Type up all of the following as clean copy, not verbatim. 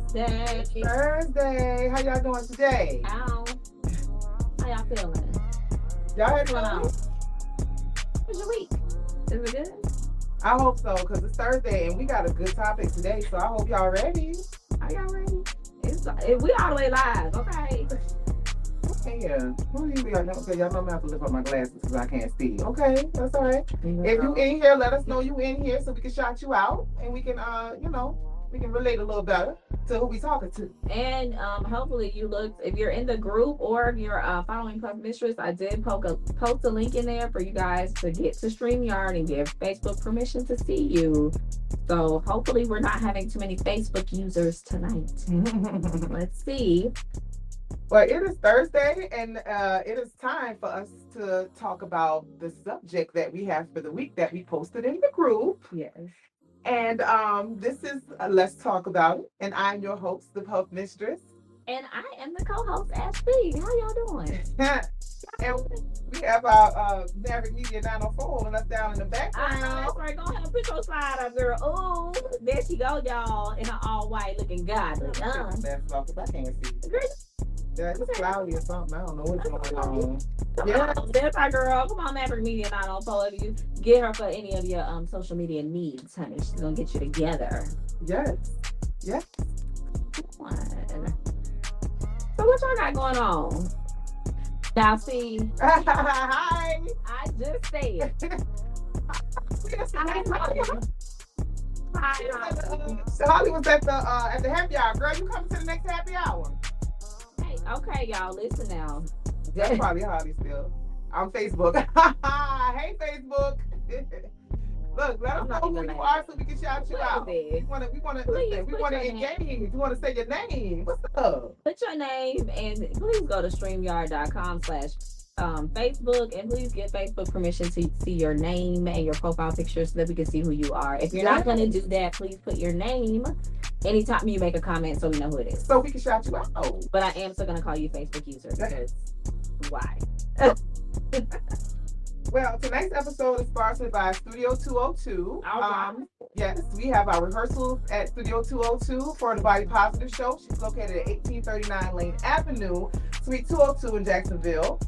Thursday. Thursday. How y'all doing today? Ow. How y'all feeling? Y'all had What's going fun? on? How's your week? Is it good? I hope so, because it's Thursday and we got a good topic today, so I hope y'all ready. Are y'all ready? We all the way live, okay? Okay, yeah. Well, okay, y'all know I'm gonna have to lift up my glasses because I can't see. Okay, that's all right. If you in here, let us know you in here so we can shout you out and we can we can relate a little better to who we talking to. And hopefully you looked, if you're in the group or if you're following Puff Mistress, I did post a link in there for you guys to get to StreamYard and give Facebook permission to see you. So hopefully we're not having too many Facebook users tonight. Let's see. Well, it is Thursday, and it is time for us to talk about the subject that we have for the week that we posted in the group. Yes. And this is Let's Talk About It. And I'm your host, the Puff Mistress. And I am the co-host, Ashley. How y'all doing? And we have our Maverick Media 904 holding us down in the background. That's right. Go ahead and put your slide up, girl. Oh, there she go, y'all, in her all white looking godly. That's off because I can't see. Girl, It's cloudy or something. I don't know what's going on. yeah, there's our girl. Come on, Maverick Media 904. If you get her for any of your social media needs, honey, she's gonna get you together. Yes. Yes. Come on. So what y'all got going on? Now see, Hi. I just said. Holly was at the happy hour. Girl, you coming to the next happy hour? Hey, okay, y'all, listen now. That's probably Holly still. On Facebook. Hey, Facebook. Look, let us know who you are so we can shout you out. We want to engage. You want to say your name. What's up? Put your name and please go to StreamYard.com/Facebook and please get Facebook permission to see your name and your profile picture so that we can see who you are. If you're not going to do that, please put your name anytime you make a comment so we know who it is. So we can shout you out. But I am still going to call you Facebook user because why? Well, tonight's episode is sponsored by Studio 202. Yes, we have our rehearsals at Studio 202 for the Body Positive Show. She's located at 1839 Lane Avenue, Suite 202 in Jacksonville.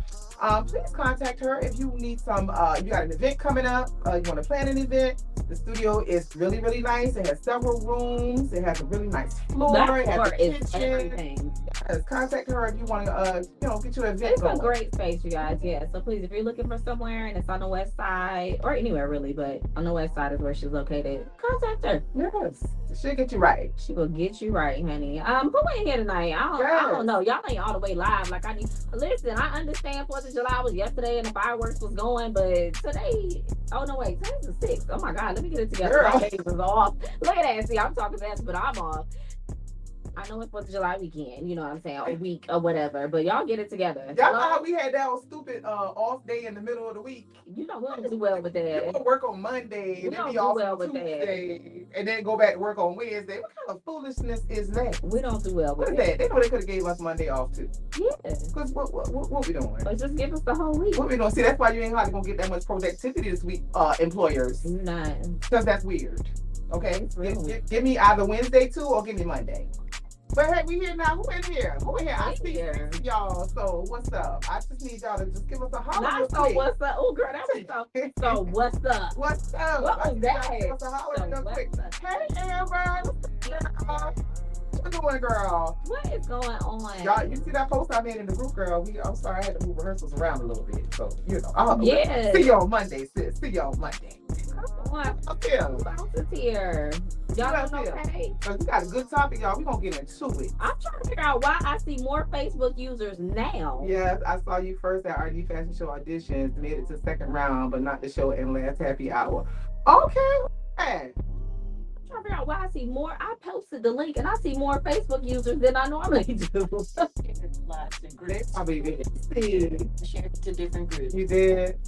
Please contact her if you need some, you got an event coming up, you want to plan an event. The studio is really, really nice. It has several rooms. It has a really nice floor. That it has floor a is kitchen. everything. Yes, contact her if you want to, get your event It's going. a great space, you guys. Yeah. So please, if you're looking for somewhere and it's on the west side or anywhere really, but on the west side is where she's located, contact her. Yes, she'll get you right. She will get you right, honey. Who ain't here tonight? I don't know. Y'all ain't all the way live. Like listen, I understand 4th of July was yesterday and the fireworks was going, but today, oh no, wait, today's the 6th. Oh my God, let me get it together. My days was off. Look at that. See, I'm talking fast, but I'm off. I know it's 4th of July weekend, you know what I'm saying, a week or whatever, but y'all get it together. Y'all know how we had that stupid off day in the middle of the week. You know, we don't do well with that. You go work on Monday and then be off on Tuesday and then go back to work on Wednesday. What kind of foolishness is that? We don't do well with What is that? They know they could have gave us Monday off too. Yeah. Because what we doing? But just give us the whole week. What we doing? See, that's why you ain't hardly gonna get that much productivity this week, employers. Not. Because that's weird. Okay? Give me either Wednesday too or give me Monday. But hey, we here now. Who in here? I see y'all. So what's up? I just need y'all to just give us a holler. So what's up? Oh, girl, that was so what's up? What's up? What was that? Give us a holler real quick. Hey, Amber. What you doing, girl? What is going on? Y'all, you see that post I made in the group, girl? I'm sorry I had to move rehearsals around a little bit. So, yeah. See you on Monday, sis. See you on Monday. Come on. Okay. Bounces here. Y'all doing okay? So we got a good topic, y'all. We're going to get into it. I'm trying to figure out why I see more Facebook users now. Yes, I saw you first at RD Fashion Show auditions, made it to second round, but not the show and last happy hour. Okay. I'm trying to figure out why I see more. I posted the link and I see more Facebook users than I normally do. Lots of groups. Probably did. Shared it to different groups. You did.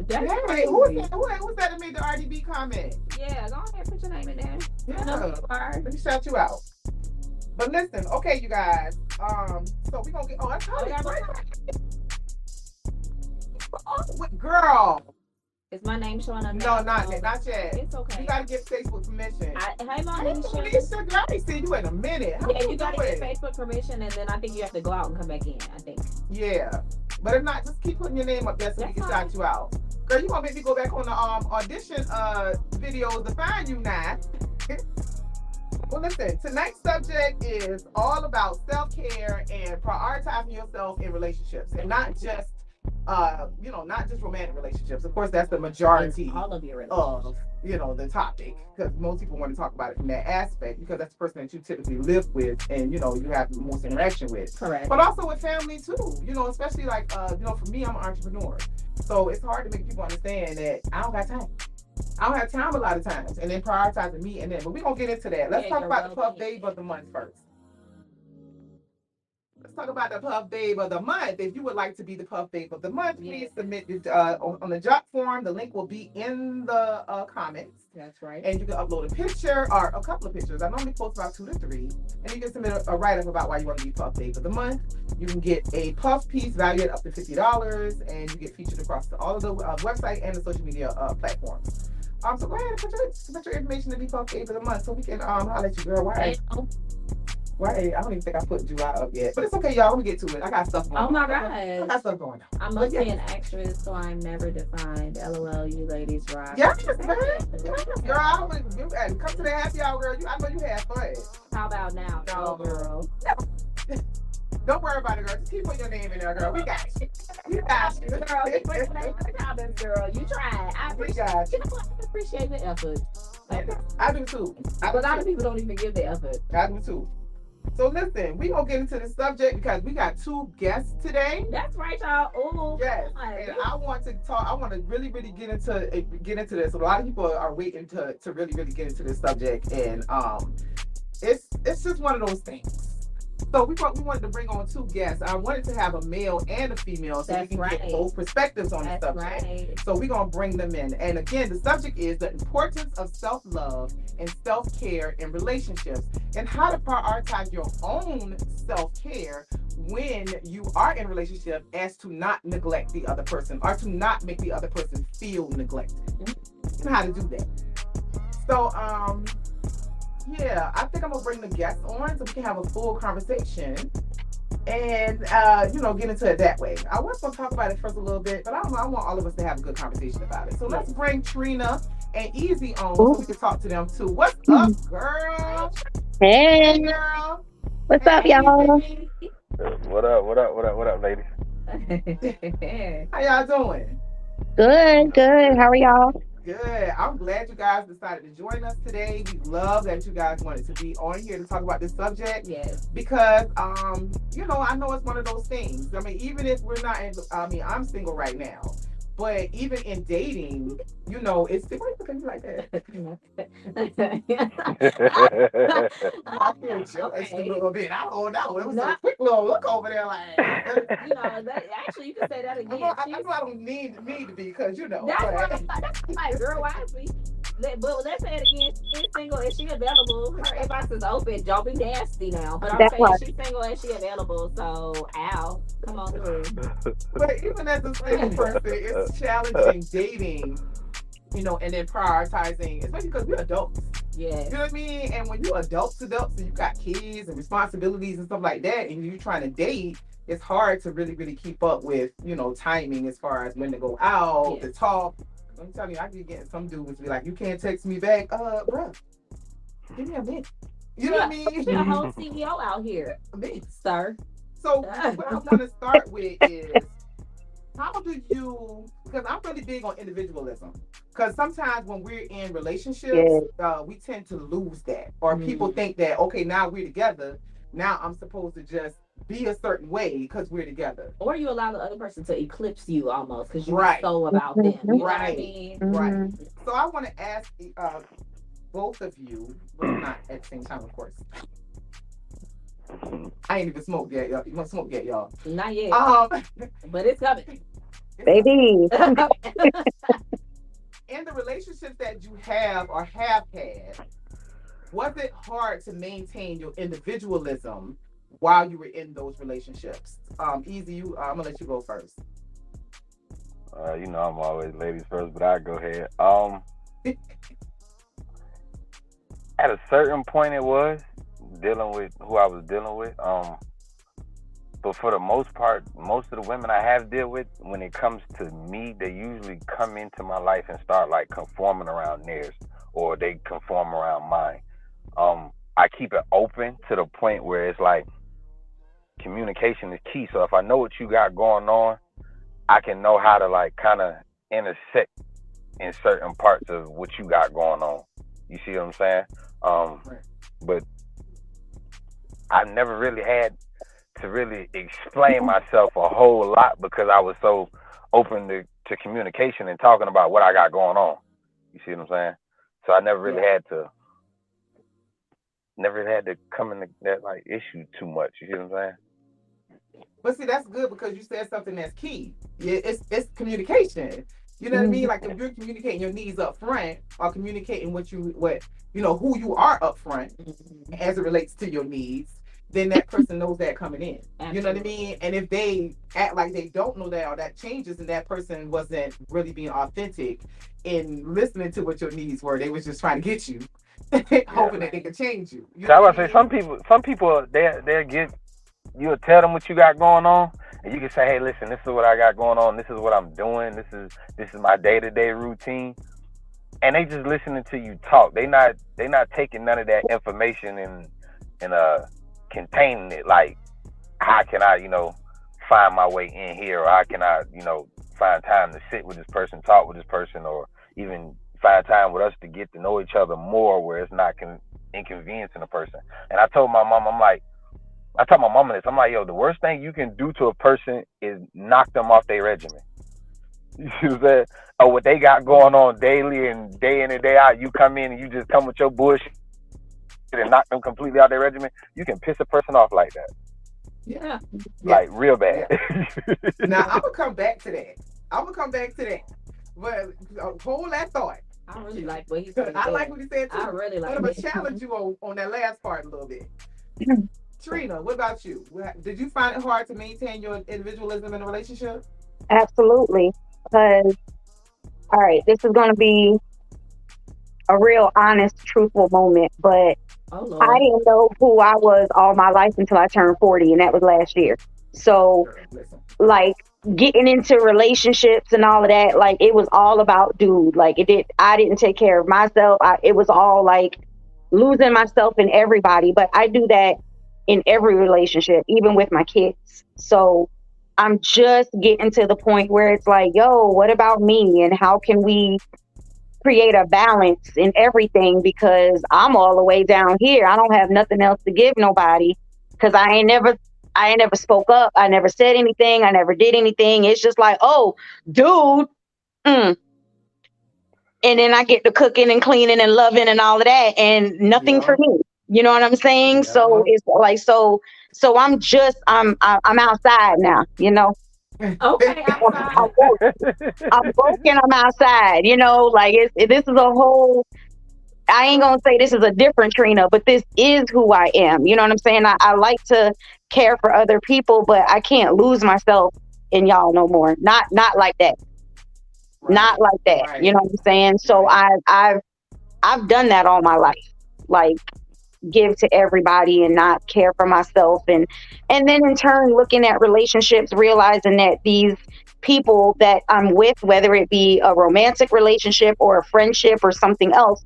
That's hey, who's that that made the RDB comment? Yeah, go ahead, put your name in there. Yeah. Let me shout you out. But listen, okay, you guys. So we're gonna get that's Holly. Girl. Is my name showing up? No, not yet. It's okay. You gotta get Facebook permission. Hey, Hey, Monisha. Monisha, girl, I ain't seen you in a minute. How Yeah, you gotta doing? get Facebook permission, and then I think you have to go out and come back in. I think. Yeah, but if not, just keep putting your name up there so we can shout you out. Girl, you gonna make me go back on the audition videos to find you now. Well, listen, tonight's subject is all about self-care and prioritizing yourself in relationships, and not just not just romantic relationships. Of course, that's the majority all of your relationships. Of the topic, because most people want to talk about it from that aspect, because that's the person that you typically live with and you have the most interaction with. Correct. But also with family too, especially like for me, I'm an entrepreneur, so it's hard to make people understand that I don't got time. I don't have time a lot of times, and then prioritizing me and then. But we're gonna get into that. Let's talk about the Puff Babe of the month first. Let's talk about the Puff Babe of the month. If you would like to be the Puff Babe of the month, please submit it on the job form. The link will be in the comments. That's right. And you can upload a picture or a couple of pictures. I normally post about 2 to 3. And you can submit a write-up about why you want to be Puff Babe of the month. You can get a puff piece valued at up to $50, and you get featured across all of the website and the social media platforms. So go ahead and put your information to be Puff Babe of the month so we can holler at you, girl. Why? I don't even think I put July up yet. But it's okay, y'all. Let me get to it. I got stuff going on. Oh my God. I got stuff going on. I'm mostly an actress, so I'm never defined. LOL, you ladies rock. Yes, man. Girl, I would come to the happy hour, girl. I know you had fun. How about now? No, girl. Don't worry about it, girl. Just keep putting your name in there, girl. We got you. We got you. Girl, keep putting your name in the comments, girl. You tried. I appreciate it. You know what? I appreciate the effort. I do too. A lot of people don't even give the effort. I do too. So listen, we gonna get into the subject because we got 2 guests today. That's right, y'all. Oh, yes. And I want to talk. I want to really get into this. A lot of people are waiting to really get into this subject, and it's just one of those things. So we wanted to bring on 2 guests. I wanted to have a male and a female so we can get both perspectives on the subject. Right. So we're going to bring them in. And again, the subject is the importance of self-love and self-care in relationships, and how to prioritize your own self-care when you are in a relationship, as to not neglect the other person or to not make the other person feel neglected. And how to do that. So, I think I'm gonna bring the guests on so we can have a full conversation and get into it that way. I was gonna talk about it first a little bit, but I don't know. I want all of us to have a good conversation about it. So let's bring Trina and Easy on so we can talk to them too. What's up, girl? Hey, girl. What's up, y'all? What up, ladies? How y'all doing? Good. How are y'all? Good. I'm glad you guys decided to join us today. We love that you guys wanted to be on here to talk about this subject. Yes. Because I know it's one of those things. I mean, even if we're not I'm single right now. But even in dating, it's different like that. I feel jealous a little bit. I don't know. It was a quick little look over there, like. Actually, you can say that again. I know I don't need to be because That's right, girl. Why is we? But let's say it again. She's single. Is she available? Her inbox is open. Don't be nasty now. But I'm saying she's single and she available. So, Al, come on through. But even as a single person, it's challenging dating, and then prioritizing, especially because we're adults. Yeah. You know what I mean? And when you're adults, and you got kids and responsibilities and stuff like that, and you're trying to date, it's hard to really keep up with, timing as far as when to go out, to talk. I'm telling you, I keep getting some dudes be like, you can't text me back. Bruh, give me a minute. You know what I mean? You're a whole CEO out here, sir. So what I want to start with is, how do you, because I'm really big on individualism, because sometimes when we're in relationships, we tend to lose that. Or people think that, okay, now we're together, now I'm supposed to just be a certain way because we're together. Or you allow the other person to eclipse you almost because you're so about them. You know what I mean? Right. So I want to ask both of you, well, not at the same time, of course. I ain't even smoked yet, y'all. You want to smoke yet, y'all? Not yet. But it's coming. Baby. In the relationships that you have or have had, was it hard to maintain your individualism while you were in those relationships? Easy, I'm gonna let you go first. You know I'm always ladies first, but I go ahead. At a certain point, it was dealing with who I was dealing with. But for the most part, most of the women I have dealt with, when it comes to me, they usually come into my life and start like conforming around theirs, or they conform around mine. I keep it open to the point where it's like communication is key. So if I know what you got going on, I can know how to like kind of intersect in certain parts of what you got going on. You see what I'm saying? But I never really had to really explain myself a whole lot because I was so open to communication and talking about what I got going on. You see what I'm saying? So I never really had to come into that like issue too much. You see what I'm saying? But see, that's good because you said something that's key. Yeah, it's communication. You know what I mean? Like if you're communicating your needs up front or communicating what who you are up front as it relates to your needs, then that person knows that coming in. Absolutely. You know what I mean? And if they act like they don't know that or that changes and that person wasn't really being authentic in listening to what your needs were, they was just trying to get you, hoping that they could change you. So I would say some people they'll get, you'll tell them what you got going on, and you can say, hey, listen, this is what I got going on, this is what I'm doing, this is my day-to-day routine, and they just listening to you talk. They not taking none of that information and containing it, like how can I find my way in here, or how can I find time to sit with this person, talk with this person, or even find time with us to get to know each other more where it's not inconveniencing a person. And I told my mom this, I'm like, yo, the worst thing you can do to a person is knock them off their regimen. You see what I'm saying? Or what they got going on daily and day in and day out, you come in and you just come with your bullshit and knock them completely out their regimen. You can piss a person off like that. Yeah. Like real bad. Yeah. Now I'm gonna come back to that. But hold that thought. I really like what he said. I like what he said too. I really like it. But I'm gonna challenge you on that last part a little bit. Trina, what about you? Did you find it hard to maintain your individualism in a relationship? Absolutely. Because, all right, this is going to be a real honest, truthful moment, but I didn't know who I was all my life until I turned 40, and that was last year. So, like, getting into relationships and all of that, like, it was all about dude. Like, I didn't take care of myself. It was all, like, losing myself in everybody, but I do that in every relationship, even with my kids. So I'm just getting to the point where it's like, yo, what about me? And how can we create a balance in everything? Because I'm all the way down here. I don't have nothing else to give nobody because I ain't never spoke up. I never said anything. I never did anything. It's just like, oh, dude. And then I get to cooking and cleaning and loving and all of that and nothing for me. You know what I'm saying? Yeah. So it's like, so I'm outside now, Okay. I'm broken. I'm outside, like this is a whole, I ain't going to say this is a different Trina, but this is who I am. You know what I'm saying? I like to care for other people, but I can't lose myself in y'all no more. Not like that. Right. Not like that. Right. You know what I'm saying? So I've done that all my life. Like, give to everybody and not care for myself, and then in turn looking at relationships, realizing that these people that I'm with, whether it be a romantic relationship or a friendship or something else,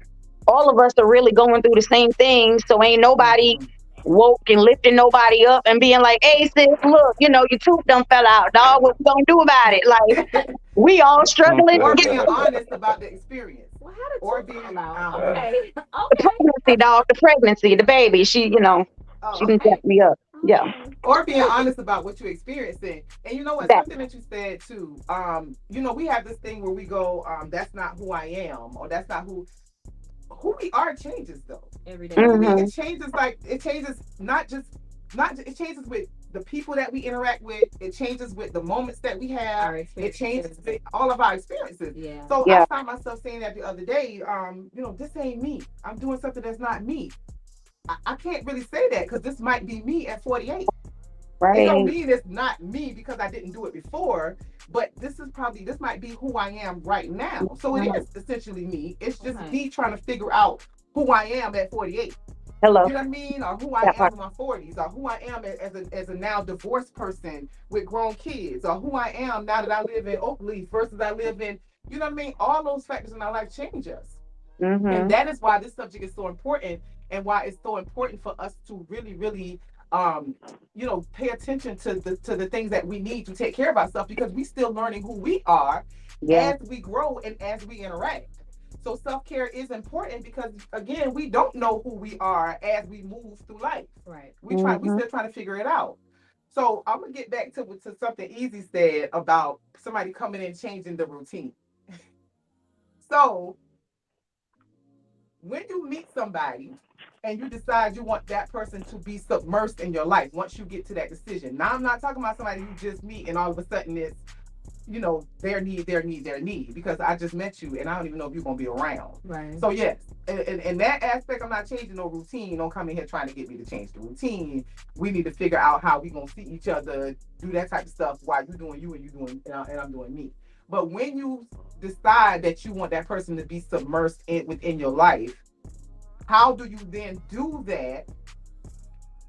all of us are really going through the same thing. So ain't nobody woke and lifting nobody up and being like, hey sis, look, your tooth done fell out, dog, what we gonna do about it? Like, we all struggling. Or being honest about the experience. Well, how did or being okay. The pregnancy, the baby, she didn't set me up. Yeah. Or being honest about what you're experiencing. And you know what, something that you said too, we have this thing where we go, that's not who I am, or that's not who we are. Changes though every day. It changes, it changes with the people that we interact with. It changes with the moments that we have. It changes with all of our experiences. Yeah. So I found myself saying that the other day, this ain't me. I'm doing something that's not me. I can't really say that because this might be me at 48. It don't mean it's not me because I didn't do it before, but this might be who I am right now. So it is essentially me. It's just me trying to figure out who I am at 48. Hello. You know what I mean? Or who I am in my 40s, or who I am as a now divorced person with grown kids, or who I am now that I live in Oakleaf versus I live in, you know what I mean? All those factors in our life change us. And that is why this subject is so important, and why it's so important for us to really, really pay attention to the things that we need to take care of ourselves, because we still learning who we are as we grow and as we interact. So self-care is important because, again, we don't know who we are as we move through life. Right. We still trying to figure it out. So I'm gonna get back to something Easy said about somebody coming in changing the routine. So when you meet somebody and you decide you want that person to be submersed in your life, once you get to that decision. Now, I'm not talking about somebody you just meet and all of a sudden it's, their need, because I just met you and I don't even know if you're going to be around. Right. So yes, in that aspect, I'm not changing no routine. Don't come in here trying to get me to change the routine. We need to figure out how we going to see each other, do that type of stuff while you're doing you and and I'm doing me. But when you decide that you want that person to be submersed within your life, how do you then do that?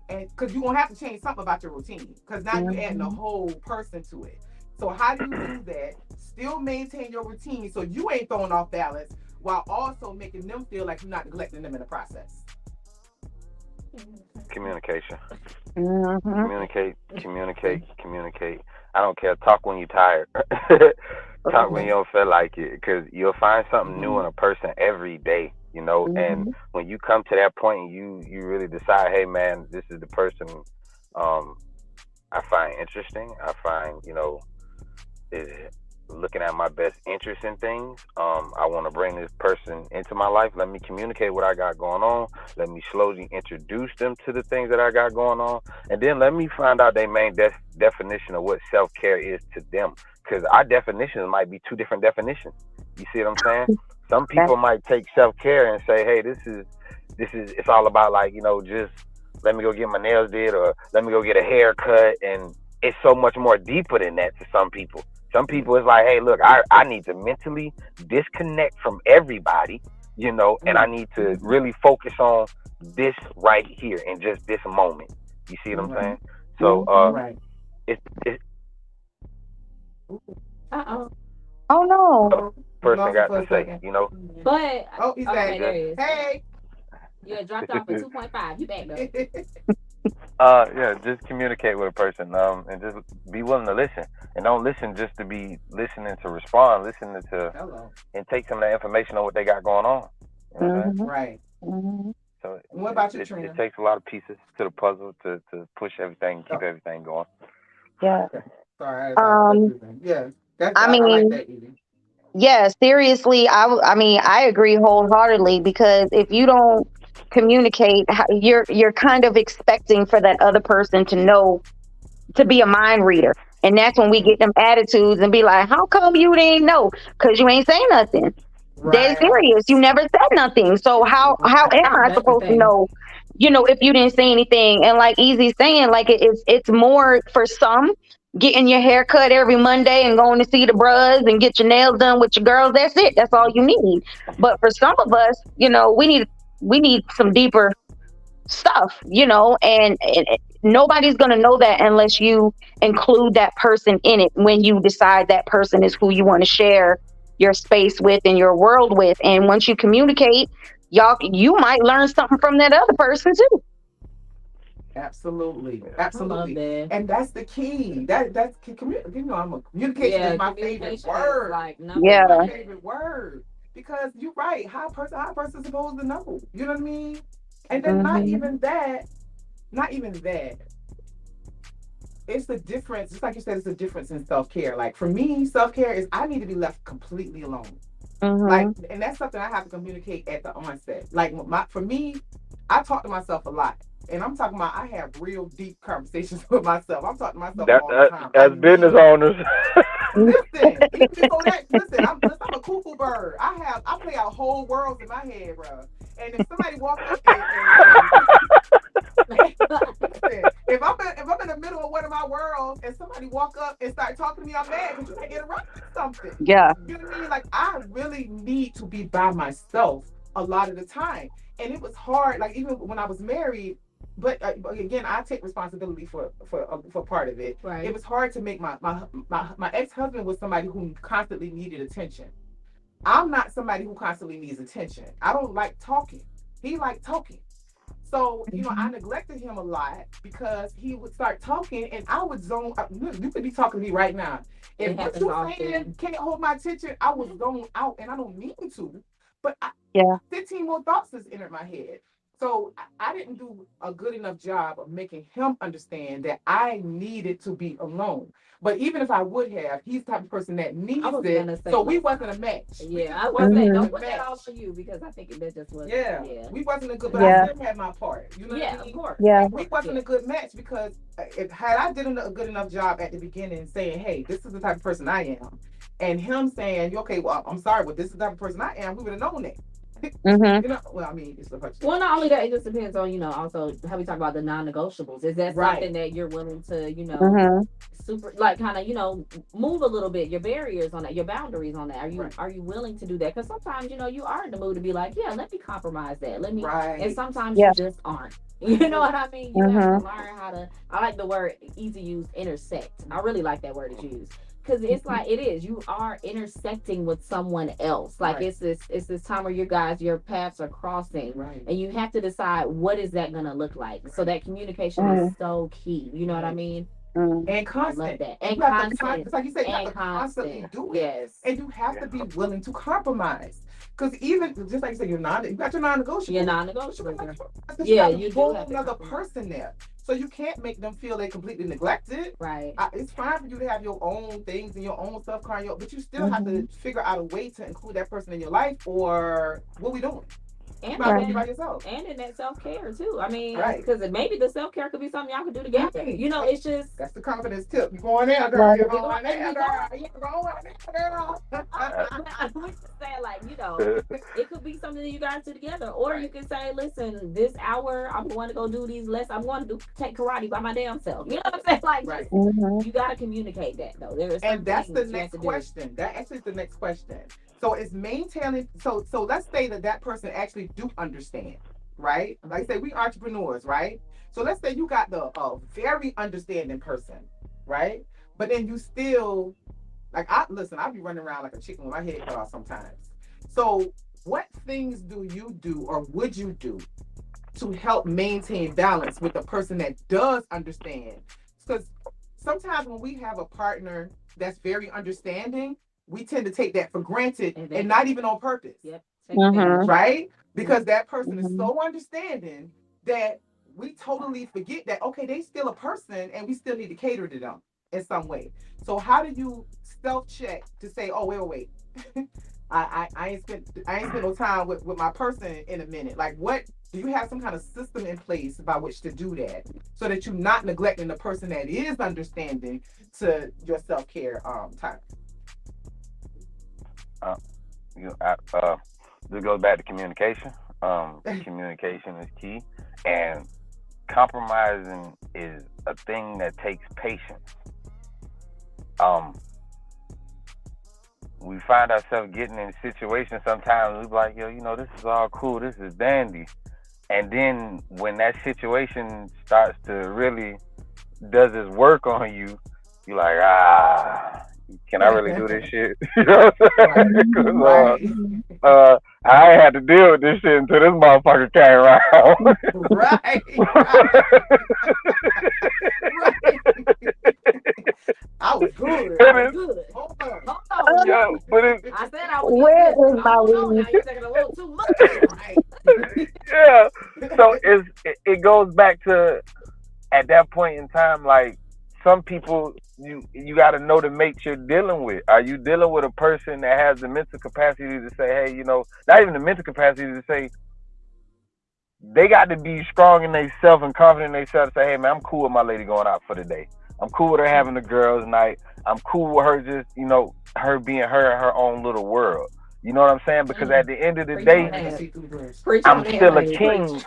And because you're going to have to change something about your routine, because now you're adding a whole person to it. So how do you do that? Still maintain your routine so you ain't throwing off balance, while also making them feel like you're not neglecting them in the process. Communication. Communicate. I don't care. Talk when you're tired. Talk when you don't feel like it, because you'll find something new in a person every day, and when you come to that point and you really decide, hey man, this is the person I find interesting. I find, is looking at my best interest in things. I want to bring this person into my life. Let me communicate what I got going on. Let me slowly introduce them to the things that I got going on. And then let me find out their main definition of what self-care is to them. Because our definitions might be two different definitions. You see what I'm saying? Some people might take self-care and say, hey, this is it's all about just let me go get my nails did, or let me go get a haircut. And it's so much more deeper than that to some people. Some people it's like, hey, look, I need to mentally disconnect from everybody, and I need to really focus on this right here in just this moment. You see what I'm saying? So it's oh no. Person got to say, But he's back. There he is. Hey. You dropped off at 2.5. You back though. Just communicate with a person, and just be willing to listen, and don't listen just to be listening to respond. Listen to and take some of that information on what they got going on. Right. So what about you, Trina? It takes a lot of pieces to the puzzle to push everything, keep everything going. Yeah. Okay. Sorry. Yeah. I like that, yeah, seriously, I agree wholeheartedly, because if you don't communicate, you're kind of expecting for that other person to know, to be a mind reader, and that's when we get them attitudes and be like, how come you didn't know? Because you ain't saying nothing. Dead serious, you never said nothing. So how am I supposed to know? If you didn't say anything. And like Easy saying, like it's more for some. Getting your hair cut every Monday and going to see the bros and get your nails done with your girls. That's it. That's all you need. But for some of us, we need some deeper stuff, and nobody's going to know that unless you include that person in it when you decide that person is who you want to share your space with and your world with. And once you communicate, you might learn something from that other person too. Absolutely. And that's the key. That's communication is my favorite word. My favorite word. Because you're right. How a person supposed to know? You know what I mean? And then not even that. It's the difference. Just like you said, it's the difference in self-care. Like for me, self-care is I need to be left completely alone. Like, and that's something I have to communicate at the onset. Like for me, I talk to myself a lot. And I'm talking about I have real deep conversations with myself. I'm talking to myself all the time. As business owners. Listen, I'm a cuckoo bird. I play out whole worlds in my head, bro. And if somebody walks up if I'm in the middle of one of walk up and start talking to me, I'm mad because you can't interrupt something. Yeah. You know what I mean? Like, I really need to be by myself a lot of the time. And it was hard, like, even when I was married, but again, I take responsibility for part of it. Right. It was hard to make my ex-husband was somebody who constantly needed attention. I'm not somebody who constantly needs attention. I don't like talking. He liked talking. So, you know, I neglected him a lot because he would start talking and I would zone. You could be talking to me right now. If what you're saying can't hold my attention, I would zone out, and I don't mean to. But 15 more thoughts has entered my head. So I didn't do a good enough job of making him understand that I needed to be alone. But even if I would have, he's the type of person that needs it. So we wasn't a match. Yeah, I wasn't. Don't put that all for you because I think that just wasn't. Yeah, we wasn't a good. But I still had my part. You know what I mean? Of course. Yeah, we wasn't a good match because had I did a good enough job at the beginning, saying, "Hey, this is the type of person I am," and him saying, "Okay, well, I'm sorry, but this is the type of person I am," we would have known that. You know, well, I mean, it's the question. Well, not only that, it just depends on, you know, also how we talk about the non-negotiables. Is that something that you're willing to, you know, kind of, you know, move a little bit, your barriers on that, your boundaries on that? Are you willing to do that? Because sometimes, you know, you are in the mood to be like, yeah, let me compromise that. Let me, and sometimes you just aren't. You know what I mean? You have to learn how to, I like the word easy use, intersect. I really like that word to use. Because it's like you are intersecting with someone else. Like it's this time where your paths are crossing, and you have to decide what is that gonna look like. So that communication is so key. You know what I mean? And constant. I love that. And constant. It's like you said, you have to constantly do it. Yes. And you have to be willing to compromise. Because even just like you said, you got your non-negotiable. You're non-negotiable. Yeah, you do have another person there. So you can't make them feel they completely neglected. Right. It's fine for you to have your own things and your own stuff, but you still have to figure out a way to include that person in your life, or what we doing? And by yourself. And in that self-care too. I mean, because maybe the self-care could be something y'all could do together. You know, it's just that's the confidence tip. You going there, girl? You going there, girl? You going there, girl? I'm just saying, like, you know, it could be something that you guys do together, or you can say, listen, this hour I'm going to go do these lessons. I'm going to take karate by my damn self. You know what I'm saying? Like, you got to communicate that though. And that's the next question. That actually is the next question. So it's maintaining. So let's say that person actually do understand, right? Like I say, we entrepreneurs, right? So let's say you got a very understanding person, right? But then you still, like, I be running around like a chicken with my head cut off sometimes. So what things do you do, or would you do, to help maintain balance with the person that does understand? Because sometimes when we have a partner that's very understanding, we tend to take that for granted and not even on purpose. Yep. Right? Because that person is so understanding that we totally forget that, okay, they still a person and we still need to cater to them in some way. So how do you self-check to say, oh, wait. I ain't spent no time with my person in a minute. Like, what do you have some kind of system in place by which to do that, so that you're not neglecting the person that is understanding to your self-care time? This goes back to communication. Communication is key, and compromising is a thing that takes patience. We find ourselves getting in situations sometimes, we're like, yo, you know, this is all cool, this is dandy. And then when that situation starts to really does its work on you, you're like, can I really do this shit? You know what I'm saying? I ain't had to deal with this shit until this motherfucker came around. Right. I was good. Hold on. Yo, but I said I was where is my now you're taking a little too much. Right. Yeah. So it goes back to, at that point in time, like, some people, you got to know the mate you're dealing with. Are you dealing with a person that has the mental capacity to say, hey, you know, not even the mental capacity to say, they got to be strong in themselves and confident in themselves to say, hey, man, I'm cool with my lady going out for the day. I'm cool with her having a girls' night. I'm cool with her just, you know, her being her in her own little world. You know what I'm saying? Because at the end of the day, I'm still a king.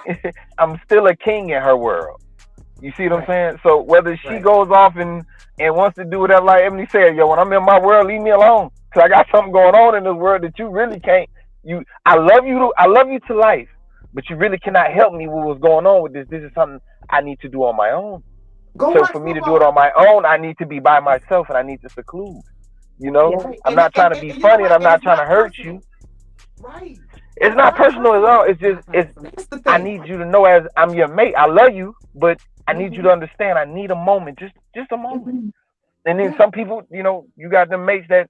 I'm still a king in her world. You see what I'm saying? So whether she goes off and wants to do whatever, like Ebony said, yo, when I'm in my world, leave me alone. Cause I got something going on in this world that you really can't. I love you to life, but you really cannot help me with what's going on with this. This is something I need to do on my own. So for me to do it on my own, I need to be by myself and I need to seclude. You know, I'm not trying to be funny and I'm not trying to hurt you. Right. It's not personal at all. It's just I need you to know as I'm your mate. I love you, but I need you to understand. I need a moment, just a moment. And then some people, you know, you got them mates that,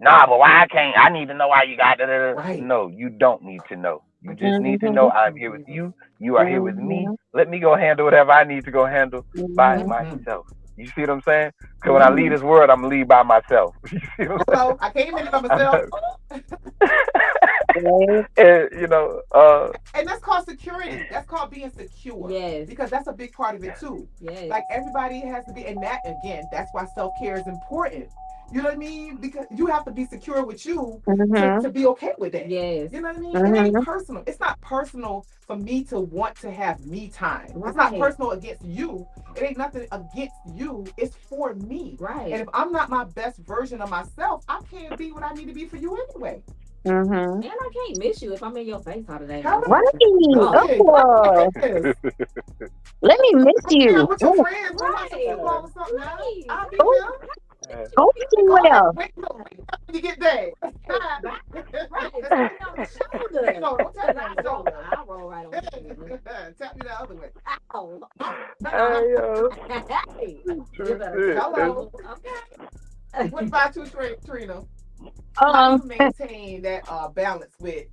nah, but why I can't? I need to know why you got that. Right. No, you don't need to know. You just need to know I'm here with you. You are here with me. Let me go handle whatever I need to go handle by myself. You see what I'm saying? Because when I leave this world, I'm going to leave by myself. You see what I'm saying? I came in by myself. And, you know, and that's called security. That's called being secure. Yes. Because that's a big part of it too. Yes. Like everybody has to be, and that again, that's why self-care is important. You know what I mean? Because you have to be secure with you to be okay with that. Yes. You know what I mean? It ain't personal. It's not personal for me to want to have me time. Right. It's not personal against you. It ain't nothing against you. It's for me. Right. And if I'm not my best version of myself, I can't be what I need to be for you anyway. And I can't miss you if I'm in your face all the day. Right. Let me miss you. With your friends, I'll be there. Go somewhere. Wait, you get there. Right. Don't tap me on the shoulder. I'll roll right on. Tap me the other way. Oh. Hello. Okay. What about you, Trina? How do you maintain that balance with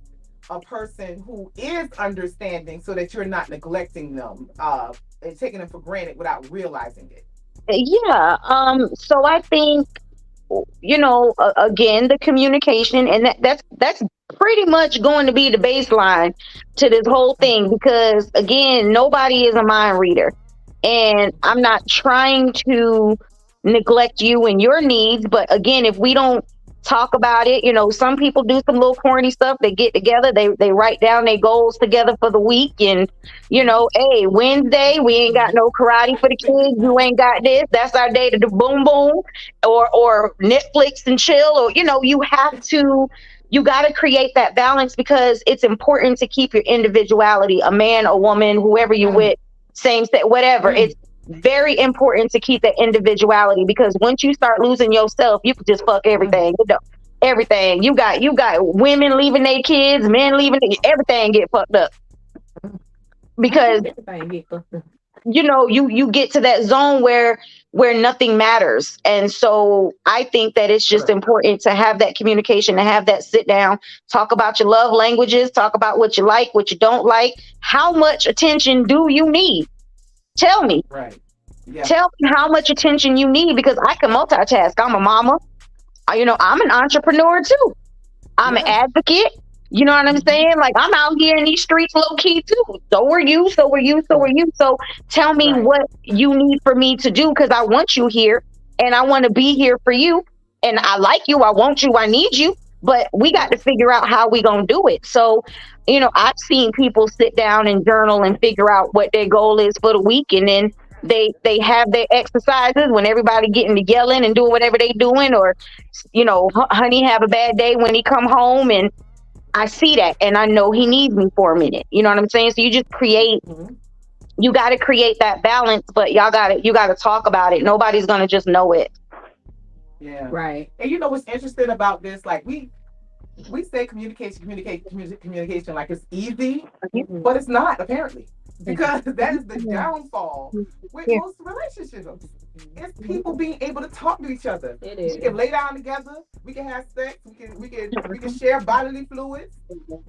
a person who is understanding so that you're not neglecting them and taking them for granted without realizing it? Yeah. So I think, you know, again, the communication, and that's pretty much going to be the baseline to this whole thing, because again, nobody is a mind reader, and I'm not trying to neglect you and your needs, but again, if we don't talk about it, you know, some people do some little corny stuff. They get together, they write down their goals together for the week, and you know, hey, Wednesday we ain't got no karate for the kids, you ain't got this, that's our day to do boom boom or Netflix and chill, or you know, you got to create that balance, because it's important to keep your individuality, a man, a woman, whoever you with, same sex, whatever. It's very important to keep that individuality, because once you start losing yourself, you can just fuck everything. You know, everything. You got women leaving their kids, men leaving, everything get fucked up. Because you know, you get to that zone where nothing matters. And so I think that it's just important to have that communication, to have that sit down, talk about your love languages, talk about what you like, what you don't like, how much attention do you need? Tell me. Right. Yeah. Tell me how much attention you need, because I can multitask. I'm a mama. You know, I'm an entrepreneur too. I'm an advocate. You know what I'm saying? Like, I'm out here in these streets low key too. So are you. So tell me what you need for me to do, because I want you here and I want to be here for you. And I like you. I want you. I need you. But we got to figure out how we gonna do it. So, you know, I've seen people sit down and journal and figure out what their goal is for the week, and then they have their exercises when everybody getting to yelling and doing whatever they doing, or you know, honey have a bad day when he come home, and I see that and I know he needs me for a minute. You know what I'm saying? So you just create. You got to create that balance, but you got to talk about it. Nobody's gonna just know it. Yeah. Right. And you know what's interesting about this? Like we say communication like it's easy, but it's not, apparently. Because that is the downfall with most relationships. It's people being able to talk to each other. It is. We can lay down together, we can have sex, we can share bodily fluids.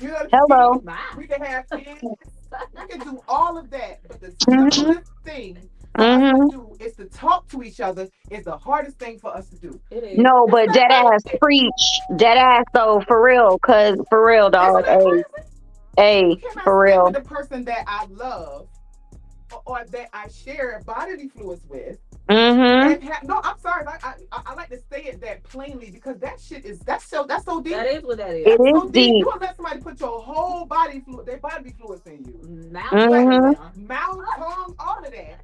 You know Hello. We can have kids. We can do all of that, but the simplest thing to do is to talk to each other is the hardest thing for us to do. It is. No, but dead ass preach. Dead ass though, for real, dog. Hey, for real. The person that I love or that I share bodily fluids with. No, I'm sorry. I like to say it that plainly, because that shit that's so deep. That is what that is. It is so deep. You don't let somebody put your whole their bodily fluids in you. Mouth, Mouth, tongue, all of that.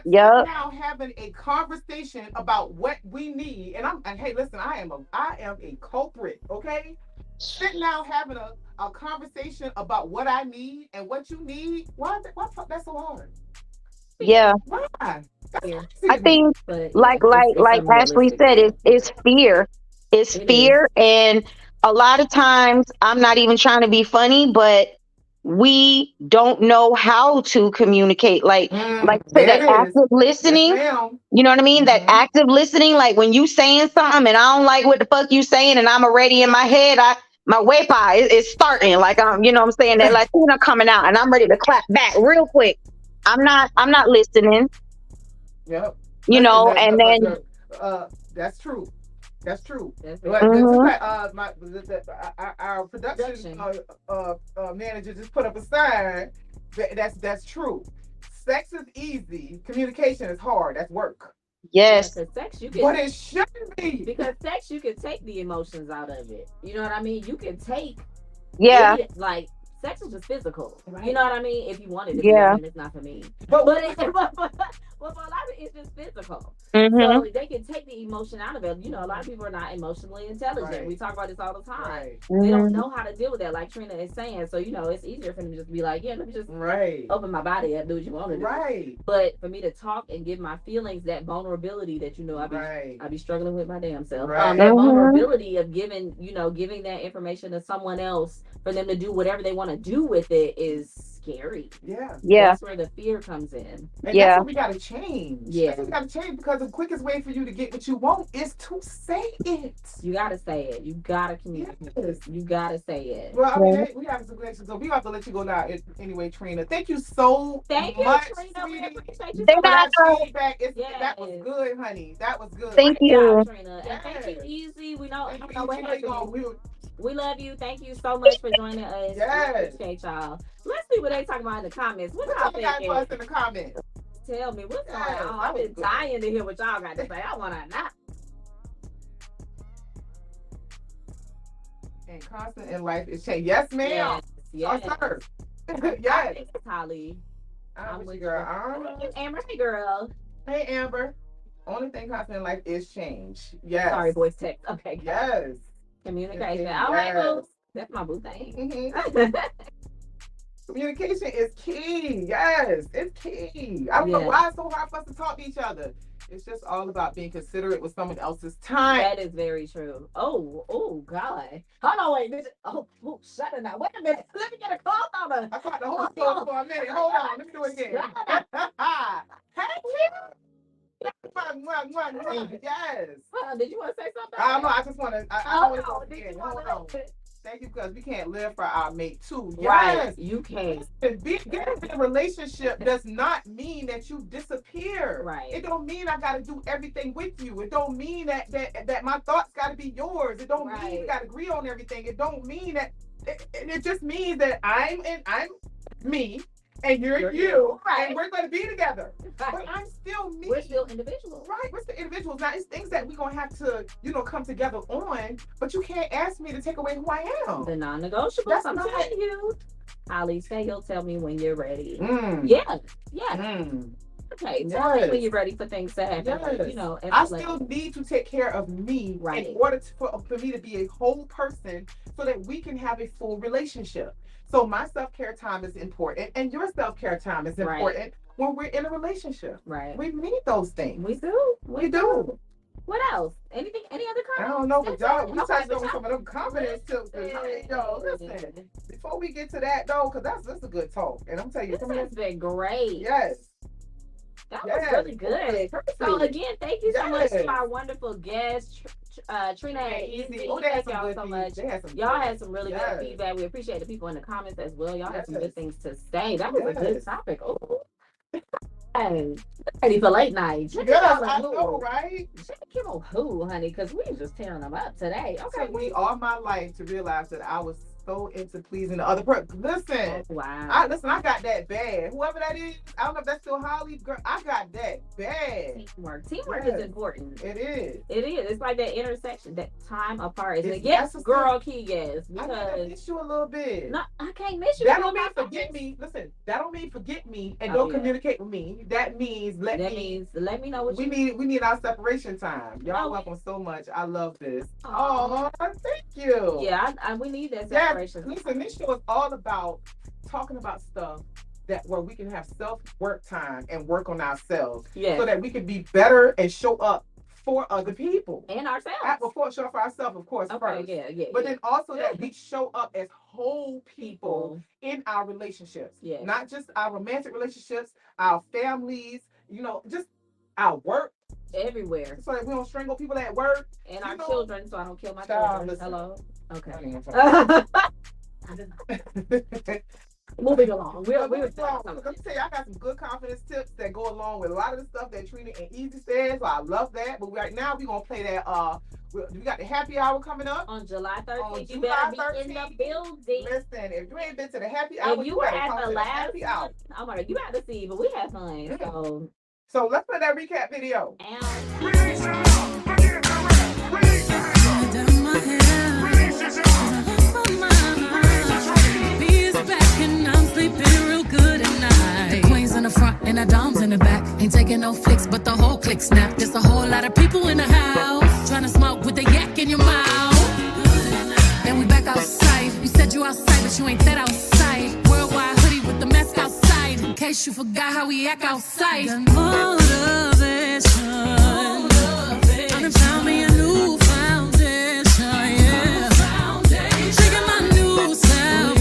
But now having a conversation about what we need, and hey, listen, I am a culprit, okay? Sitting down having a conversation about what I need and what you need. Why that's so hard? Yeah. Why? I think like Ashley said, it's fear. It's fear. And a lot of times I'm not even trying to be funny, but we don't know how to communicate. Like that active listening. Yes, you know what I mean? That active listening, like when you saying something and I don't like what the fuck you saying, and I'm already in my head, my wepa is starting. Like you know what I'm saying? That Latina coming out and I'm ready to clap back real quick. I'm not listening. Yep. You know, and then that's true. That's true. Our production manager just put up a sign. That's true. Sex is easy. Communication is hard. That's work. Yes. Sex, but it shouldn't be. Because sex, you can take the emotions out of it. You know what I mean? You can take. Yeah. Like sex is just physical. Right. You know what I mean? If you wanted to, yeah. It's not for me. But for a lot of it, it's just physical. So they can take the emotion out of it. You know, a lot of people are not emotionally intelligent. Right. We talk about this all the time. Right. They don't know how to deal with that, like Trina is saying. So, you know, it's easier for them to just be like, yeah, let me just open my body up, do what you want to do. Right. But for me to talk and give my feelings, that vulnerability that, you know, I be struggling with my damn self. Right. That vulnerability of giving that information to someone else for them to do whatever they want to do with it is scary. Yeah. That's where the fear comes in. And that's what we got to change. Yeah. That's what we got to change, because the quickest way for you to get what you want is to say it. You got to say it. You got to communicate. Yes. You got to say it. Well, I mean, we have some connections, so we have to let you go now anyway, Trina. Thank you so much. Trina. We appreciate you so much. Feedback. That was good, honey. That was good. Thank you. Trina. And thank you, Easy. We know we love you. Thank you so much for joining us. Yes. We appreciate y'all. Let's see what they talking about in the comments. What y'all thinking? In the comments. Tell me what's going on. I've been dying to hear what y'all got to say. I want to know. And constant in life is change. Yes, ma'am. Yes. Sir. Yes. It's Holly. I'm with you, girl. Amber. Hey, girl. Hey, Amber. Only thing constant in life is change. Yes. Sorry, voice text. Okay. Yes. Communication. All right, boo. That's my boo thing. Communication is key. Yes, it's key. I don't know why it's so hard for us to talk to each other. It's just all about being considerate with someone else's time. That is very true. Oh, God. Hold on, wait. Shut it now. Wait a minute. Let me get a call on her. I caught the whole phone for a minute. Hold on. Let me do it again. Hey, yes. Did you want to say something? I don't know. I just want to. I want to go again. Hold on. Thank you, because we can't live for our mate too. Yes, right, you can't. Getting in a relationship does not mean that you disappear. Right. It don't mean I got to do everything with you. It don't mean that my thoughts got to be yours. It don't mean we got to agree on everything. It don't mean that. It just means that I'm me. And you're you, right. And we're going to be together. Right. But I'm still me. We're still individuals. Right, we're still individuals. Now, it's things that we're going to have to, come together on, but you can't ask me to take away who I am. The non-negotiables, I'm telling you. Holly, say you'll tell me when you're ready. Yeah. Okay, tell me when you're ready for things to happen. Yes. I still need to take care of me in order for me to be a whole person so that we can have a full relationship. So my self-care time is important, and your self-care time is important when we're in a relationship. Right. We need those things. We do. We do. What else? Anything? Any other comments? I don't know, but y'all, we touched on some of them comments too. Listen. Before we get to that though, because that's a good talk, and I'm telling you, this has been great. Yes. That was really good. So again, thank you so much to our wonderful guests. Trina and Easy. Thank y'all so much. Y'all had some really good feedback. We appreciate the people in the comments as well. Y'all had some good things to say. That was a good topic. Oh, hey, ready for late night. I know, right? Kim on who, honey? Because we just tearing them up today. Okay, it took me all my life to realize that I was so into pleasing the other person. Listen, wow. I got that bad. Whoever that is, I don't know if that's still Holly. Girl, I got that bad. Teamwork is important. It is. It's like that intersection, that time apart. Yes, girl, key, yes. Because I miss you a little bit. No, I can't miss you. That don't mean forget me. Listen, that don't mean forget me and don't communicate with me. That means let me know what we need. We need our separation time. Y'all welcome so much. I love this. Oh, thank you. Yeah, we need that separation. Yeah, listen, this show is all about talking about stuff where we can have self-work time and work on ourselves so that we can be better and show up for other people. And ourselves. Before show up for ourselves, of course, first. But then also that we show up as whole people in our relationships. Yeah. Not just our romantic relationships, our families, just our work. Everywhere. So that we don't strangle people at work. And our children, so I don't kill my children. Hello? Okay. Moving along. Let me tell you, I got some good confidence tips that go along with a lot of the stuff that Trina and Easy says. So I love that. But right now we're gonna play that. We got the happy hour coming up on July 13th. You better be in the building. Listen, if you ain't been to the happy hour, if you were at the last one, oh my God, you had to see, but we had fun. So let's play that recap video. And the doms in the back. Ain't taking no flicks, but the whole click snap. There's a whole lot of people in the house trying to smoke with the yak in your mouth. And we back outside. You said you outside, but you ain't that outside. Worldwide hoodie with the mask outside. In case you forgot how we act outside. Motivation. I'm gonna found me a new foundation, yeah. Shaking my new salvation.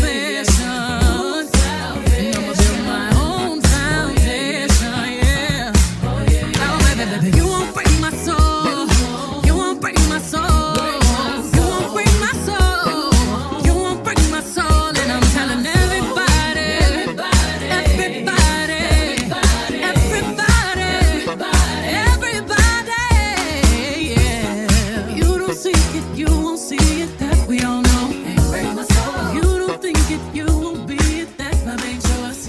You won't break my soul. You won't break my soul. You won't break my soul. You won't break my soul. And I'm telling everybody, yeah. You don't see it, you won't see it. That we all know. You don't think it, you won't be it. That love ain't yours.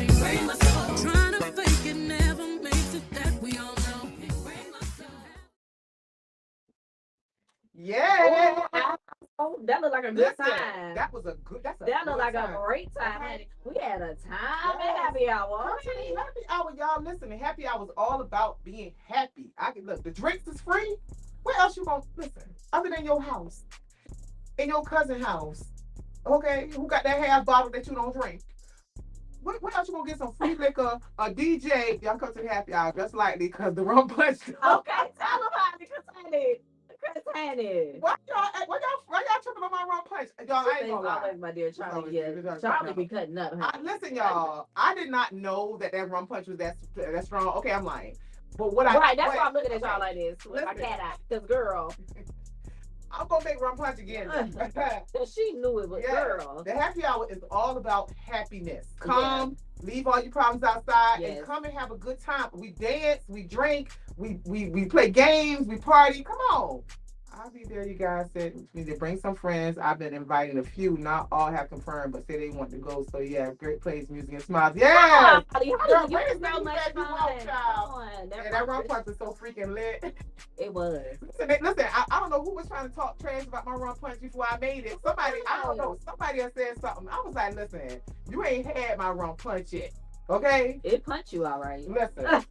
Trying to fake it never makes it. That we all know. Yeah. That looked like a good time. That was a good. That looked like a great time. Okay. We had a time at happy hour. Happy hour, y'all. Listen, happy hour is all about being happy. I can look. The drinks is free. Where else you gonna listen? Other than your house, in your cousin's house. Okay, who got that half bottle that you don't drink? Where else you gonna get some free liquor? A DJ. Y'all come to the happy hour just likely because the rum punch. Okay, tell them how because I did. Why y'all tripping on my rum punch? Y'all, I ain't gonna lie. My dear Charlie, Charlie be cutting up. Listen, y'all, I did not know that rum punch was that strong. Okay, I'm lying. But that's why I'm looking at y'all like this with my cat eye. Cause girl, I'm gonna make rum punch again. She knew it was girl. The happy hour is all about happiness. Come, leave all your problems outside, and come and have a good time. We dance, we drink, we play games, we party. Come on. I'll be there, you guys said we need to bring some friends. I've been inviting a few, not all have confirmed, but say they want to go. So yeah, great plays, music and smiles. Yeah. Girl, bring as many as you want, child. That rum punch was so freaking lit. It was. Listen, I don't know who was trying to talk trash about my rum punch before I made it. Somebody had said something. I was like, listen, you ain't had my rum punch yet. Okay? It punched you all right. Listen.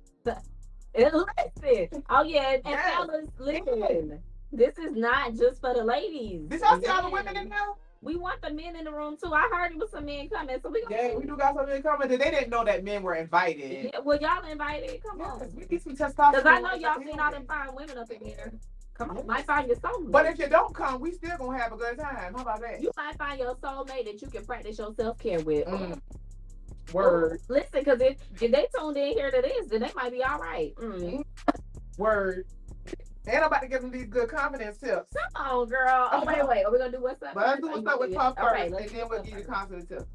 Listen. Oh yeah, and fellas, listen. This is not just for the ladies. Did y'all see all the women in there? We want the men in the room too. I heard it was some men coming, so we do got some men coming. They didn't know that men were invited. Yeah, well, y'all invited. Come on. We need some testosterone. Because I know y'all seen all them fine women up in here. Come on, might find your soulmate. But if you don't come, we still gonna have a good time. How about that? You might find your soulmate that you can practice your self-care with. Word. Listen, because if they tuned in here to this, then they might be all right. Word. And I'm about to give them these good confidence tips. Come on, girl. Oh, wait. Are we gonna do what's up? But let's do what's up with Puff first, and then we'll give you the confidence tips.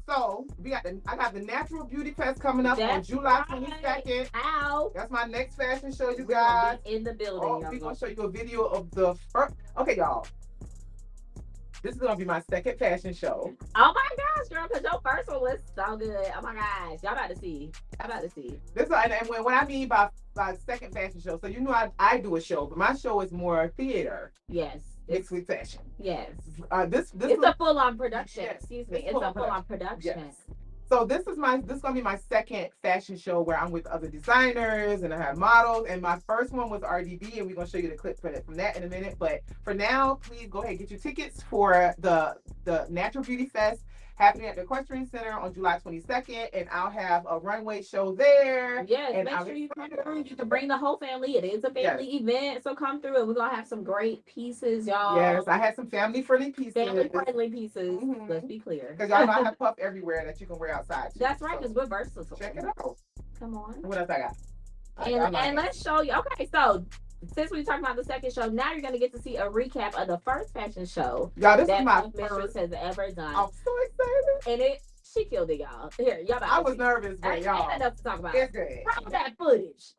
So I got the Natural Beauty Fest coming up on July 22nd. Ow! That's my next fashion show, you guys. In the building. We're gonna show you a video of the first. Okay, y'all. This is gonna be my second fashion show. Oh my gosh, girl, because your first one was so good. Oh my gosh, y'all about to see. This and when I mean by second fashion show, so you know I do a show, but my show is more theater. Yes. Mixed with fashion. Yes. This it's a full on production. Yes, Excuse me. It's a full on production. Yes. So this is gonna be my second fashion show where I'm with other designers and I have models. And my first one was RDB, and we're gonna show you the clip from that in a minute. But for now, please go ahead and get your tickets for the Natural Beauty Fest happening at the Equestrian Center on July 22nd, and I'll have a runway show there. Yes, and make sure you come through. You can bring the whole family. It is a family event, so come through and we're gonna have some great pieces, y'all. Yes, I had some family-friendly pieces. Family-friendly pieces. Mm-hmm. Let's be clear. Because y'all know I have puff everywhere that you can wear outside. That's right, because we're versatile. Check it out. Come on. What else I got? And let's show you. Okay, so since we talked about the second show, now you're gonna get to see a recap of the first fashion show. Y'all, this that is my Mistress has ever done. I'm so excited. And she killed it, y'all. Here, y'all. I was nervous, but y'all. Ain't enough to talk about. It's good. From that footage.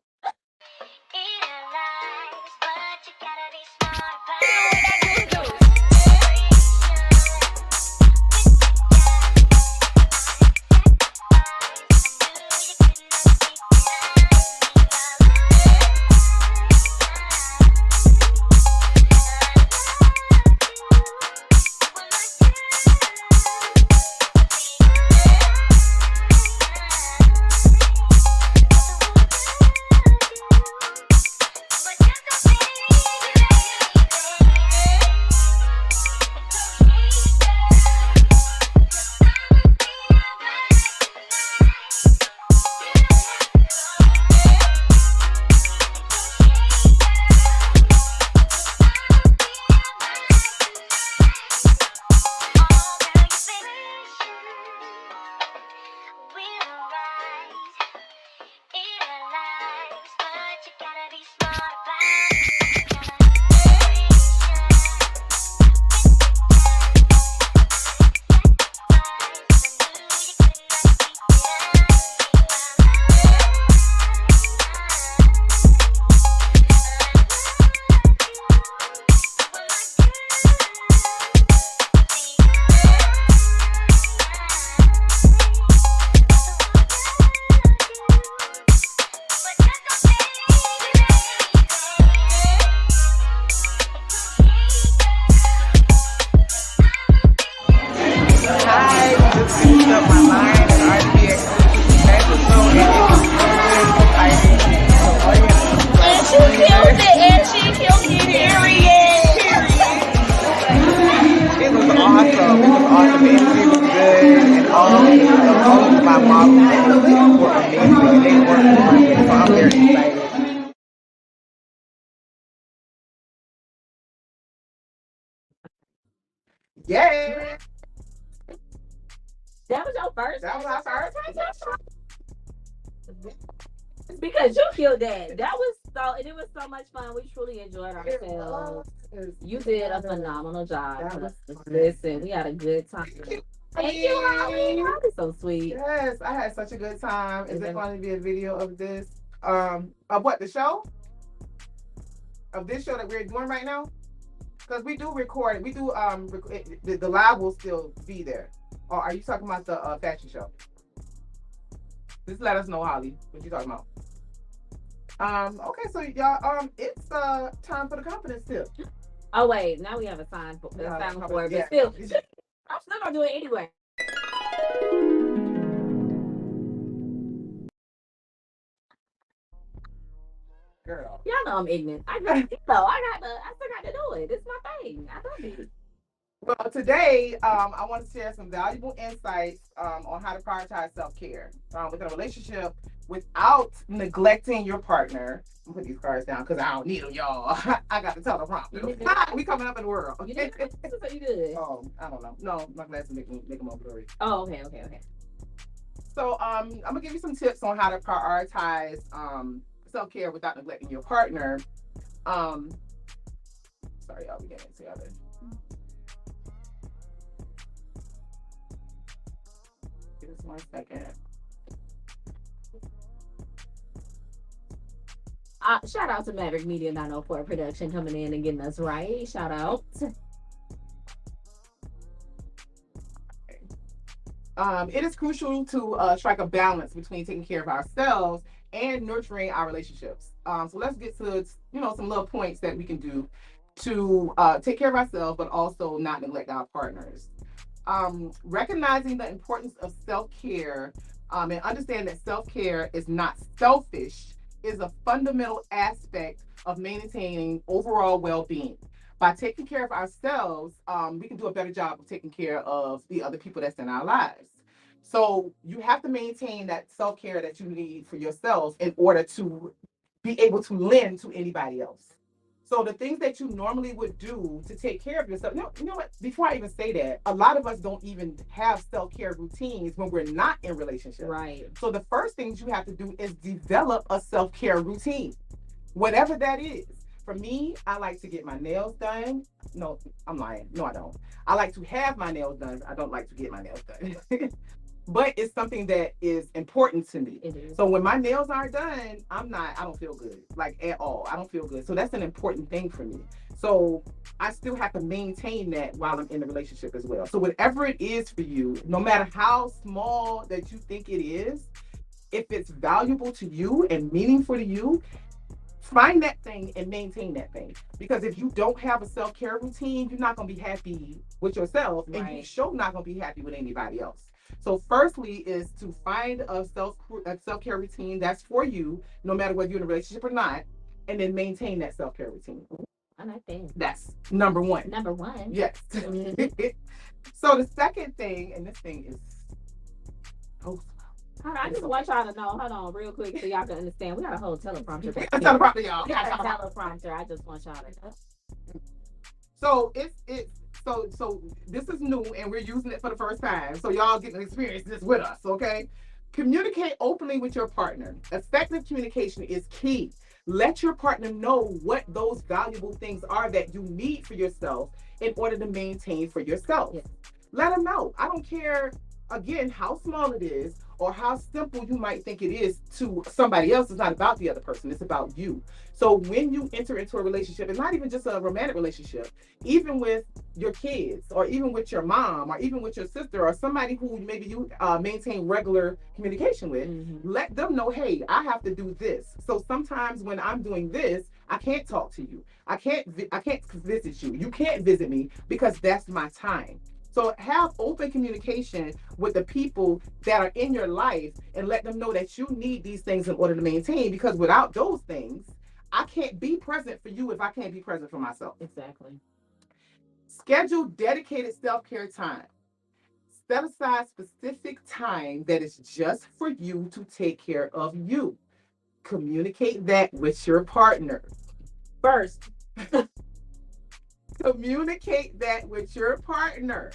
Yeah. That was your first? That was our first. Because you killed that. That was and it was so much fun. We truly enjoyed ourselves. You did a phenomenal job. Listen, we had a good time. Thank you, Holly. Holly's so sweet. Yes, I had such a good time. Is there going to be a video of this? Of what, the show? Of this show that we're doing right now? Because we do record it. We do the live will still be there. Or are you talking about the fashion show? Just let us know, Holly, what you talking about. Okay, so y'all, it's time for the confidence tip. Oh wait, now we have a sign for it, but still, I'm still gonna do it anyway. Girl, y'all know I'm ignorant. I still got to do it. It's my thing. I love it. Well, today, I want to share some valuable insights on how to prioritize self-care within a relationship without neglecting your partner. I'm put these cards down because I don't need them, y'all. I got to tell the prompter. We coming up in the world. You did? You good? Oh, I don't know. No, my glasses make them over blurry. Oh, okay. So, I'm gonna give you some tips on how to prioritize self-care without neglecting your partner. Sorry, y'all, we getting it together. Give us 1 second. Shout out to Maverick Media 904 Production coming in and getting us right. Shout out. It is crucial to strike a balance between taking care of ourselves and nurturing our relationships. So let's get to some little points that we can do to take care of ourselves, but also not neglect our partners. Recognizing the importance of self-care and understand that self-care is not selfish is a fundamental aspect of maintaining overall well-being. By taking care of ourselves, we can do a better job of taking care of the other people that's in our lives. So you have to maintain that self-care that you need for yourself in order to be able to lend to anybody else. So the things that you normally would do to take care of yourself, you know what? Before I even say that, a lot of us don't even have self-care routines when we're not in relationships. Right. So the first things you have to do is develop a self-care routine, whatever that is. For me, I like to get my nails done. No, I'm lying. No, I don't. I like to have my nails done. I don't like to get my nails done. But it's something that is important to me. So when my nails aren't done, I don't feel good, like at all. I don't feel good. So that's an important thing for me. So I still have to maintain that while I'm in the relationship as well. So whatever it is for you, no matter how small that you think it is, if it's valuable to you and meaningful to you, find that thing and maintain that thing. Because if you don't have a self-care routine, you're not going to be happy with yourself, and you're sure not going to be happy with anybody else. So firstly is to find a self-care routine that's for you, no matter whether you're in a relationship or not, and then maintain that self-care routine. I like that. That's number one. Number one. Yes. So the second thing, and this thing is I just want y'all to know, hold on real quick so y'all can understand. We got a whole teleprompter back here. Teleprompter, y'all. We got a teleprompter. I just want y'all to know. So So this is new and we're using it for the first time. So y'all get to experience this with us, okay? Communicate openly with your partner. Effective communication is key. Let your partner know what those valuable things are that you need for yourself in order to maintain for yourself. Yes. Let them know. I don't care, again, how small it is or how simple you might think it is to somebody else. It's not about the other person. It's about you. So when you enter into a relationship, it's not even just a romantic relationship, even with your kids or even with your mom or even with your sister or somebody who maybe you maintain regular communication with, let them know, hey, I have to do this. So sometimes when I'm doing this, I can't talk to you. I can't visit you. You can't visit me because that's my time. So have open communication with the people that are in your life and let them know that you need these things in order to maintain, because without those things, I can't be present for you if I can't be present for myself. Exactly. Schedule dedicated self-care time. Set aside specific time that is just for you to take care of you. Communicate that with your partner. First. Communicate that with your partner.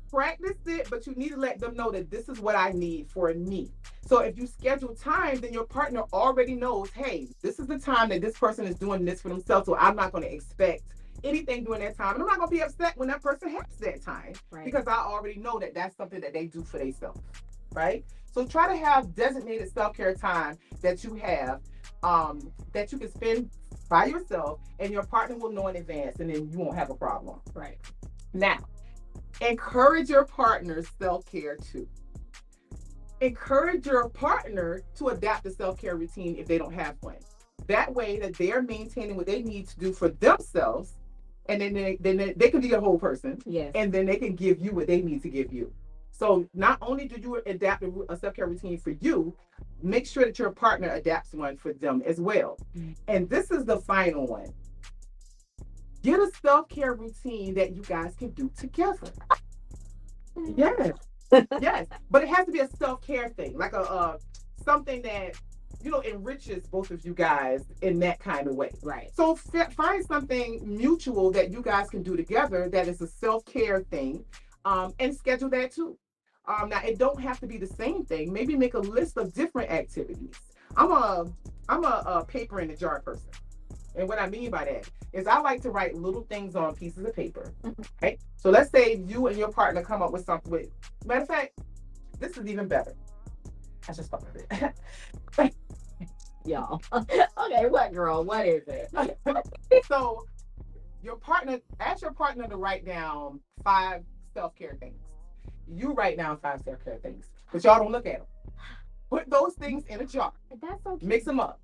Practice it, but you need to let them know that this is what I need for me. So if you schedule time, then your partner already knows, hey, this is the time that this person is doing this for themselves, so I'm not going to expect anything during that time. And I'm not going to be upset when that person has that time, because I already know that that's something that they do for themselves, right? So try to have designated self-care time that you have, that you can spend by yourself, and your partner will know in advance, and then you won't have a problem. Right. Now, encourage your partner's self-care too. Encourage your partner to adapt a self-care routine if they don't have one. That way that they're maintaining what they need to do for themselves, and then they can be a whole person. Yes. And then they can give you what they need to give you. So not only do you adapt a self-care routine for you, make sure that your partner adapts one for them as well. And this is the final one. Get a self-care routine that you guys can do together. Yes. Yes. But it has to be a self-care thing, like a something that, enriches both of you guys in that kind of way. Right. So find something mutual that you guys can do together that is a self-care thing, and schedule that too. Now it don't have to be the same thing. Maybe make a list of different activities. I'm a paper in a jar person. And what I mean by that is I like to write little things on pieces of paper. Right? So let's say you and your partner come up with something. Matter of fact, this is even better. I just thought of it. Y'all. Okay, what, girl? What is it? So ask your partner to write down 5 self-care things. you write down 5 self-care things, but y'all don't look at them. Put those things in a jar. That's okay. Mix them up.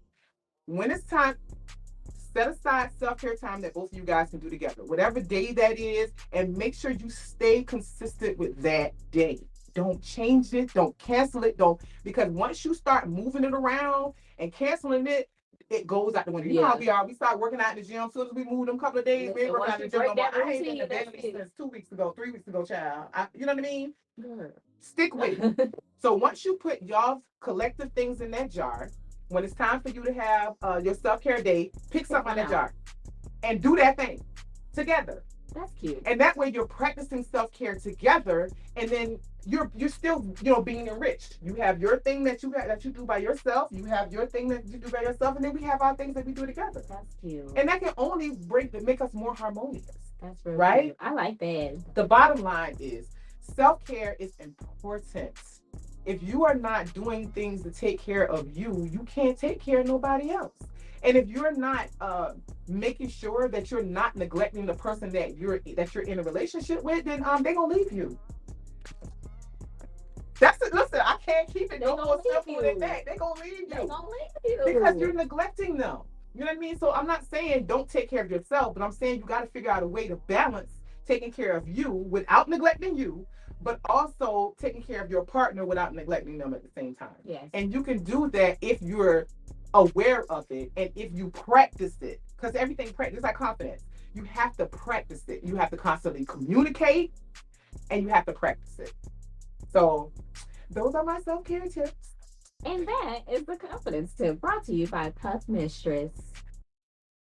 When it's time, set aside self-care time that both of you guys can do together, whatever day that is, and make sure you stay consistent with that day. Don't change it. Don't cancel it. Because once you start moving it around and canceling it, it goes out the window. You know how we are. We start working out in the gym. As soon as we move them couple of days, we ain't working out in the gym no more. I ain't been to bed since 2 weeks ago, 3 weeks ago, child. You know what I mean? Good. Stick with it. So once you put y'all collective things in that jar, when it's time for you to have your self-care day, pick something out of that jar and do that thing together. That's cute. And that way you're practicing self-care together, and then you're still, being enriched. You have your thing that you do by yourself. You have your thing that you do by yourself, and then we have our things that we do together. That's cute. And that can only make us more harmonious. That's really right. Cute. I like that. The bottom line is self-care is important. If you are not doing things to take care of you, you can't take care of nobody else. And if you're not making sure that you're not neglecting the person that you're in a relationship with, then they're gonna leave you. That's it. Listen, I can't keep it no more simple than that. They're gonna leave you. They're gonna leave you because you're neglecting them. You know what I mean? So I'm not saying don't take care of yourself, but I'm saying you got to figure out a way to balance taking care of you without neglecting you, but also taking care of your partner without neglecting them at the same time. Yes. And you can do that if you're aware of it and if you practice it. Because everything practice, like confidence. You have to practice it. You have to constantly communicate and you have to practice it. So those are my self-care tips. And that is the confidence tip brought to you by Puff Mistress.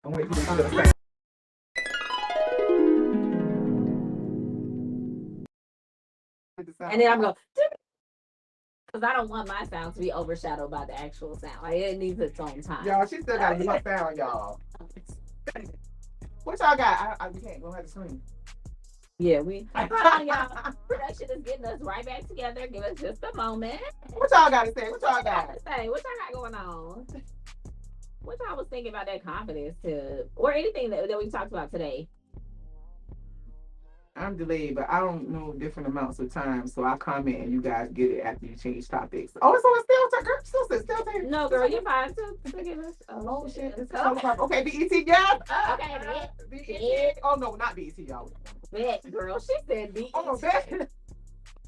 I'm waiting for you to say. And then I'm going, because I don't want my sound to be overshadowed by the actual sound. Like, it needs its own time. Y'all, she still got a good sound, y'all. What y'all got? We can't go ahead and scream. Yeah, y'all. Production is getting us right back together. Give us just a moment. What y'all got to say? What y'all got to say? What y'all got going on? What y'all was thinking about that confidence tip, or anything that we talked about today? I'm delayed, but I don't know different amounts of time, so I comment and you guys get it after you change topics. Oh, so it's still taking. No, girl, you're fine. Oh shit! Okay, BET, yeah. Okay, BET. Oh no, not BET, y'all. Bet, girl, she said BET. Oh, bet.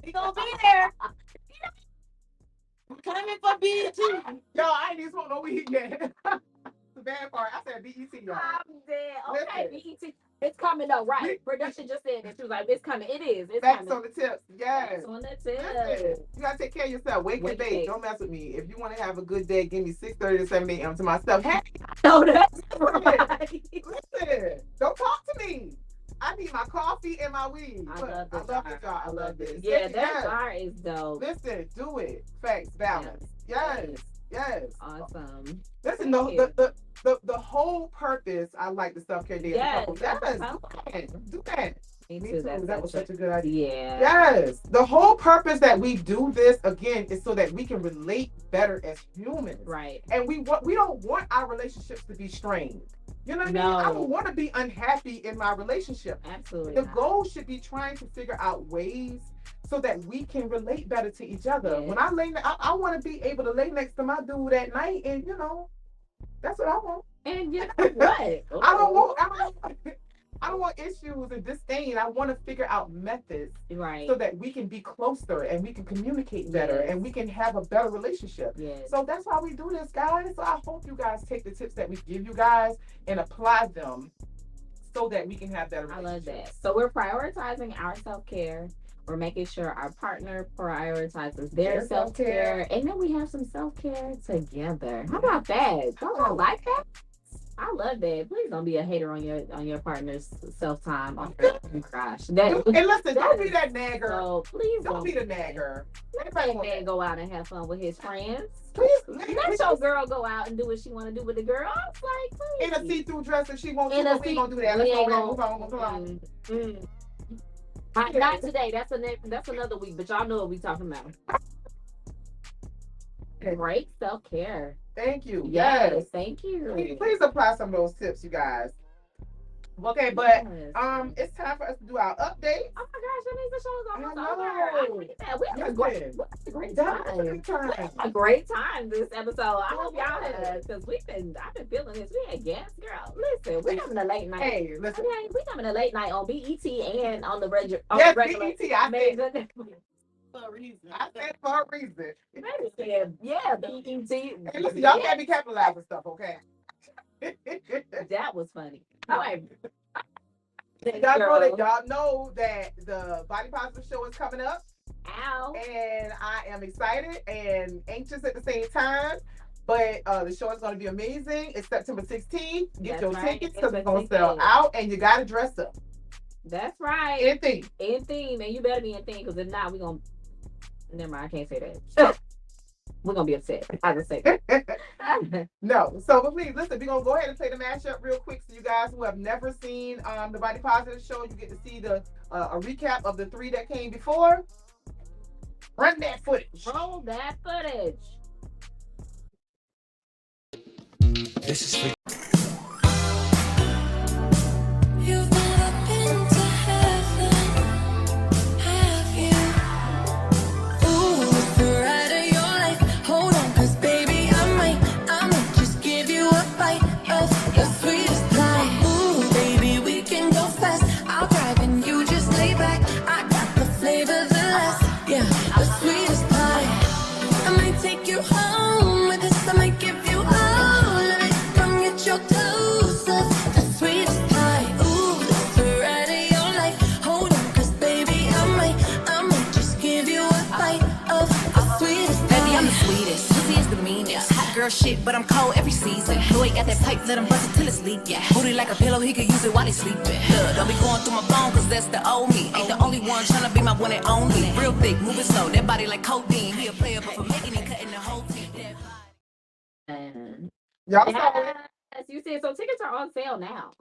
You gonna be there? Coming for BET. Yo, I ain't even smoke no weed yet. The bad part, I said BET, y'all. I'm dead. Okay, BET. It's coming though, right? Production just said it. She was like, "It's coming. It is. It's Facts coming." on the tips. Yes. Facts on the tips. You gotta take care of yourself. Wake and bake. Don't mess with me. If you want to have a good day, give me 6:30 to 7 a.m. to myself. Hey, no, that's right. Listen, don't talk to me. I need my coffee and my weed. I love this, y'all. I love this. Yeah, that bar is dope. Listen, do it. Facts, balance. Yes. Awesome. Listen, the whole purpose, I like the self-care day. Yes. Do that. Me too. That was such a good idea. Yeah. Yes. The whole purpose that we do this, again, is so that we can relate better as humans. Right. And we don't want our relationships to be strained. You know what I mean? I don't want to be unhappy in my relationship. Absolutely. The goal should be trying to figure out ways so that we can relate better to each other. Yes. When I want to be able to lay next to my dude at night, and that's what I want. And you know what? Okay. I don't want issues and disdain. I want to figure out methods, right, so that we can be closer and we can communicate better and we can have a better relationship. Yes. So that's why we do this, guys. So I hope you guys take the tips that we give you guys and apply them so that we can have better relationships. I love that. So we're prioritizing our self-care. We're making sure our partner prioritizes their self-care. And then we have some self-care together. How about that? Don't you like that? I love that. Please don't be a hater on your partner's self-time. Oh gosh. And listen, don't be that nagger. So please don't be the nagger. Let that man go out and have fun with his friends. Please let your girl go out and do what she want to do with the girl. I was like, please. In a see-through dress, if she won't do it, we gonna do that. Let's go. Move on. Not today. That's another week. But y'all know what we talking about. Great self-care. Thank you. Yes, thank you. Please apply some of those tips, you guys. Okay, but it's time for us to do our update. Oh my gosh, that means the show is almost over. We had a great time. A great time this episode. I hope y'all had, because I've been feeling this. We had guests, girl. Listen, we're having a late night. Hey, listen. Okay, we're having a late night on BET and on the regular. Yes, BET. I said for a reason. I said for a reason. Yeah, BET. Hey, listen, y'all can't be capitalizing stuff, okay? That was funny. All right. Y'all know that the Body Positive show is coming up. Ow. And I am excited and anxious at the same time. But the show is going to be amazing. It's September 16th. Get your tickets because it's going to sell out and you got to dress up. That's right. In theme. In theme. And you better be in theme because if not, we're going to... Never mind, I can't say that. We're going to be upset. I just say that. No. So, but please, listen, we're going to go ahead and play the mashup real quick so you guys who have never seen the Body Positive show, you get to see a recap of the 3 that came before. Run that footage. Roll that footage. This is for shit, but I'm cold every season. Who ain't got that pipe, let him bust it till it's leak. Yeah, booty like a pillow, he could use it while he sleeping. Look, don't be going through my phone, cause that's the old me. Ain't the only one tryna be my one and only. Real thick, moving slow, that body like codeine. He a player, but for making it, cutting the whole team. Y'all saw it? Yes, you said so. Tickets are on sale now.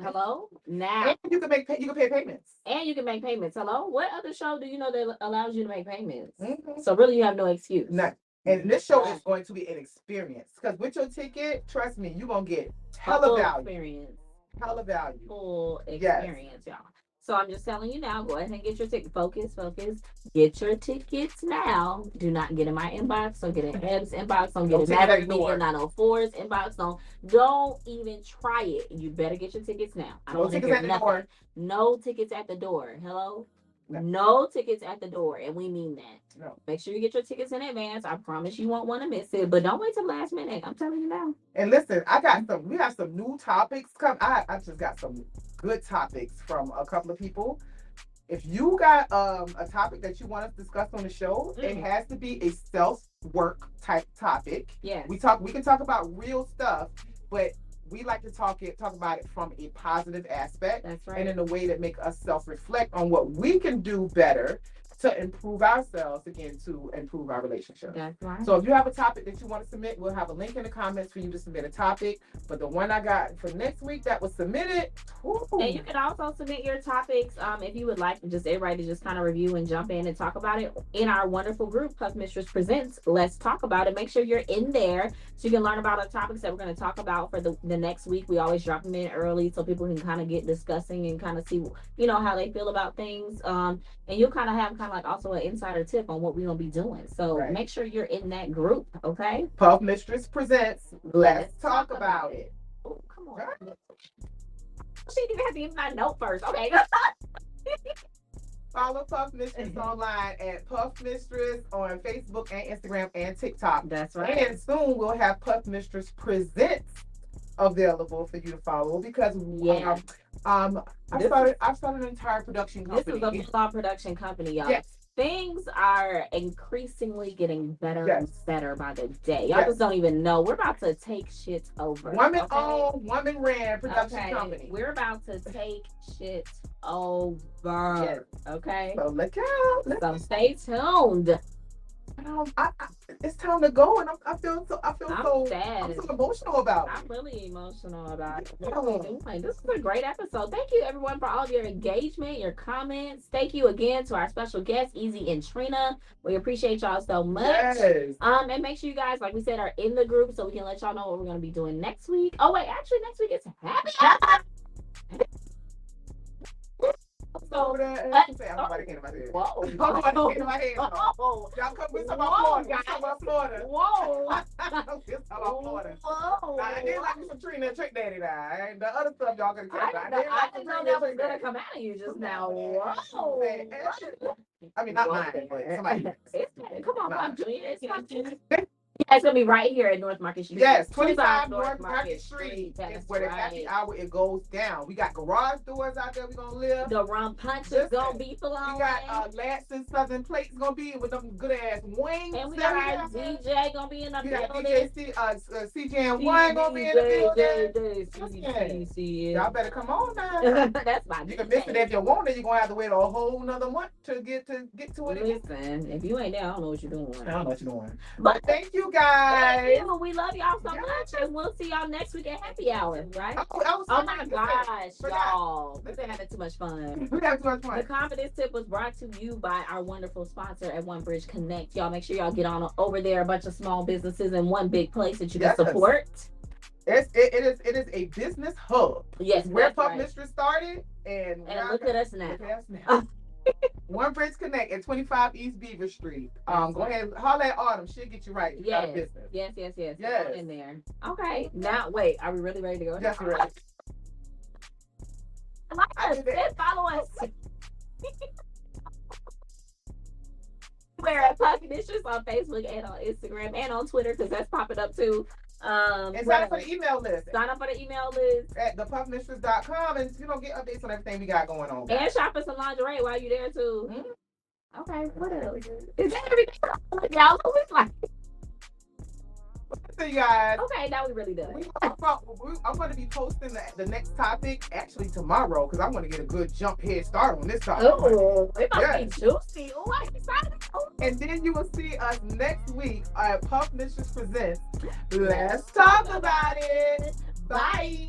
Hello? Now. And you can pay payments. And you can make payments. Hello? What other show do you know that allows you to make payments? Mm-hmm. So really you have no excuse. None. And this show is going to be an experience. Because with your ticket, trust me, you're going to get hella value. Experience. Hella value. Full experience, y'all. So I'm just telling you now, go ahead and get your ticket. Focus. Get your tickets now. Do not get in my inbox. Don't get in Eb's inbox. Don't get in Maverick Media 904's inbox. Don't even try it. You better get your tickets now. I don't want to hear nothing. No tickets at the door. Hello? No tickets at the door, and we mean that. No. Make sure you get your tickets in advance. I promise you won't want to miss it, but don't wait till the last minute. I'm telling you now. And listen, we have some new topics come. I just got some good topics from a couple of people. If you got a topic that you want us to discuss on the show, it has to be a self-work type topic. Yeah. We can talk about real stuff, but we like to talk about it from a positive aspect. That's right. And in a way that make us self-reflect on what we can do better to improve ourselves, again, to improve our relationship. That's right. So if you have a topic that you want to submit, we'll have a link in the comments for you to submit a topic. But the one I got for next week that was submitted. And you can also submit your topics if you would like just everybody to just kind of review and jump in and talk about it in our wonderful group, Puff Mistress Presents. Let's talk about it. Make sure you're in there so you can learn about our topics that we're going to talk about for the next week. We always drop them in early so people can kind of get discussing and kind of see, how they feel about things. And you'll kind of have like also an insider tip on what we're gonna be doing. So make sure you're in that group, okay? Puff Mistress Presents. Let's talk about it. Oh, come on. She didn't even have to give my note first. Okay. Follow Puff Mistress online at Puff Mistress on Facebook and Instagram and TikTok. That's right. And soon we'll have Puff Mistress Presents available for you to follow because I've started an entire production company. This is a full production company, y'all. Yes. Things are increasingly getting better and better by the day. Y'all just don't even know. We're about to take shit over. Woman owned, woman ran production company. We're about to take shit over. Yes. Okay. So look out. So stay tuned. It's time to go, and I feel so sad. I'm so emotional about it. I'm really emotional about it. This is a great episode. Thank you, everyone, for all of your engagement, your comments. Thank you again to our special guests, Easy and Trina. We appreciate y'all so much. Yes. And make sure you guys, like we said, are in the group so we can let y'all know what we're going to be doing next week. Oh wait, actually, next week it's Happy Hour. over there. Nobody came to my head. Whoa. Nobody came to my head. Whoa. Y'all come with some about Florida. Y'all come about Florida. Whoa. It's about Florida. Whoa. Now, I did like some Trina and Trick Daddy now. The other stuff y'all can catch. I didn't know that was gonna come out of you just now. Whoa. I mean, not mine, but somebody. Come on, Pop Junior. It's not Yeah, it's gonna be right here at North Market Street. Yes, 25 North Market Street is where the happy hour it goes down. We got garage doors out there. We're gonna live. The rum punch is gonna be flowing. We got Lansing Southern Plates gonna be with them good ass wings. And we got our DJ gonna be in the building. We got DJ CJN1 gonna be in the building. Y'all better come on now. That's my You can miss it if you want it. You're gonna have to wait a whole nother month to get to it. Listen, if you ain't there, I don't know what you're doing. I don't know what you're doing. But thank you guys. Thank you. We love y'all so much, and we'll see y'all next week at Happy Hour, right? Oh my gosh, y'all. We've been having too much fun. We have too much fun. The Confidence Tip was brought to you by our wonderful sponsor at One Bridge Connect. Y'all make sure y'all get on over there. A bunch of small businesses in one big place that you can support. It is a business hub. Yes, where Puff Mistress started, and look at us now. One Bridge Connect at 25 East Beaver Street. Go ahead and holler at Autumn. She'll get you right. Yes. Out of business. Yes. Go in there. Okay. Now wait, are we really ready to go? Yes, we're ready. Follow us. We're at Puff Mistress on Facebook and on Instagram and on Twitter because that's popping up too. And sign up for the email list. Sign up for the email list at thepuffmistress.com and get updates on everything we got going on. And shop for some lingerie while you're there too. Mm-hmm. Okay, what else? Is that everything? Y'all always like. So you guys. Okay, now we really done. I'm going to be posting the next topic actually tomorrow because I'm going to get a good jump head start on this topic. Oh, it might be juicy. Oh, I'm excited. And then you will see us next week at Puff Mistress Presents. Let's talk about it. Bye.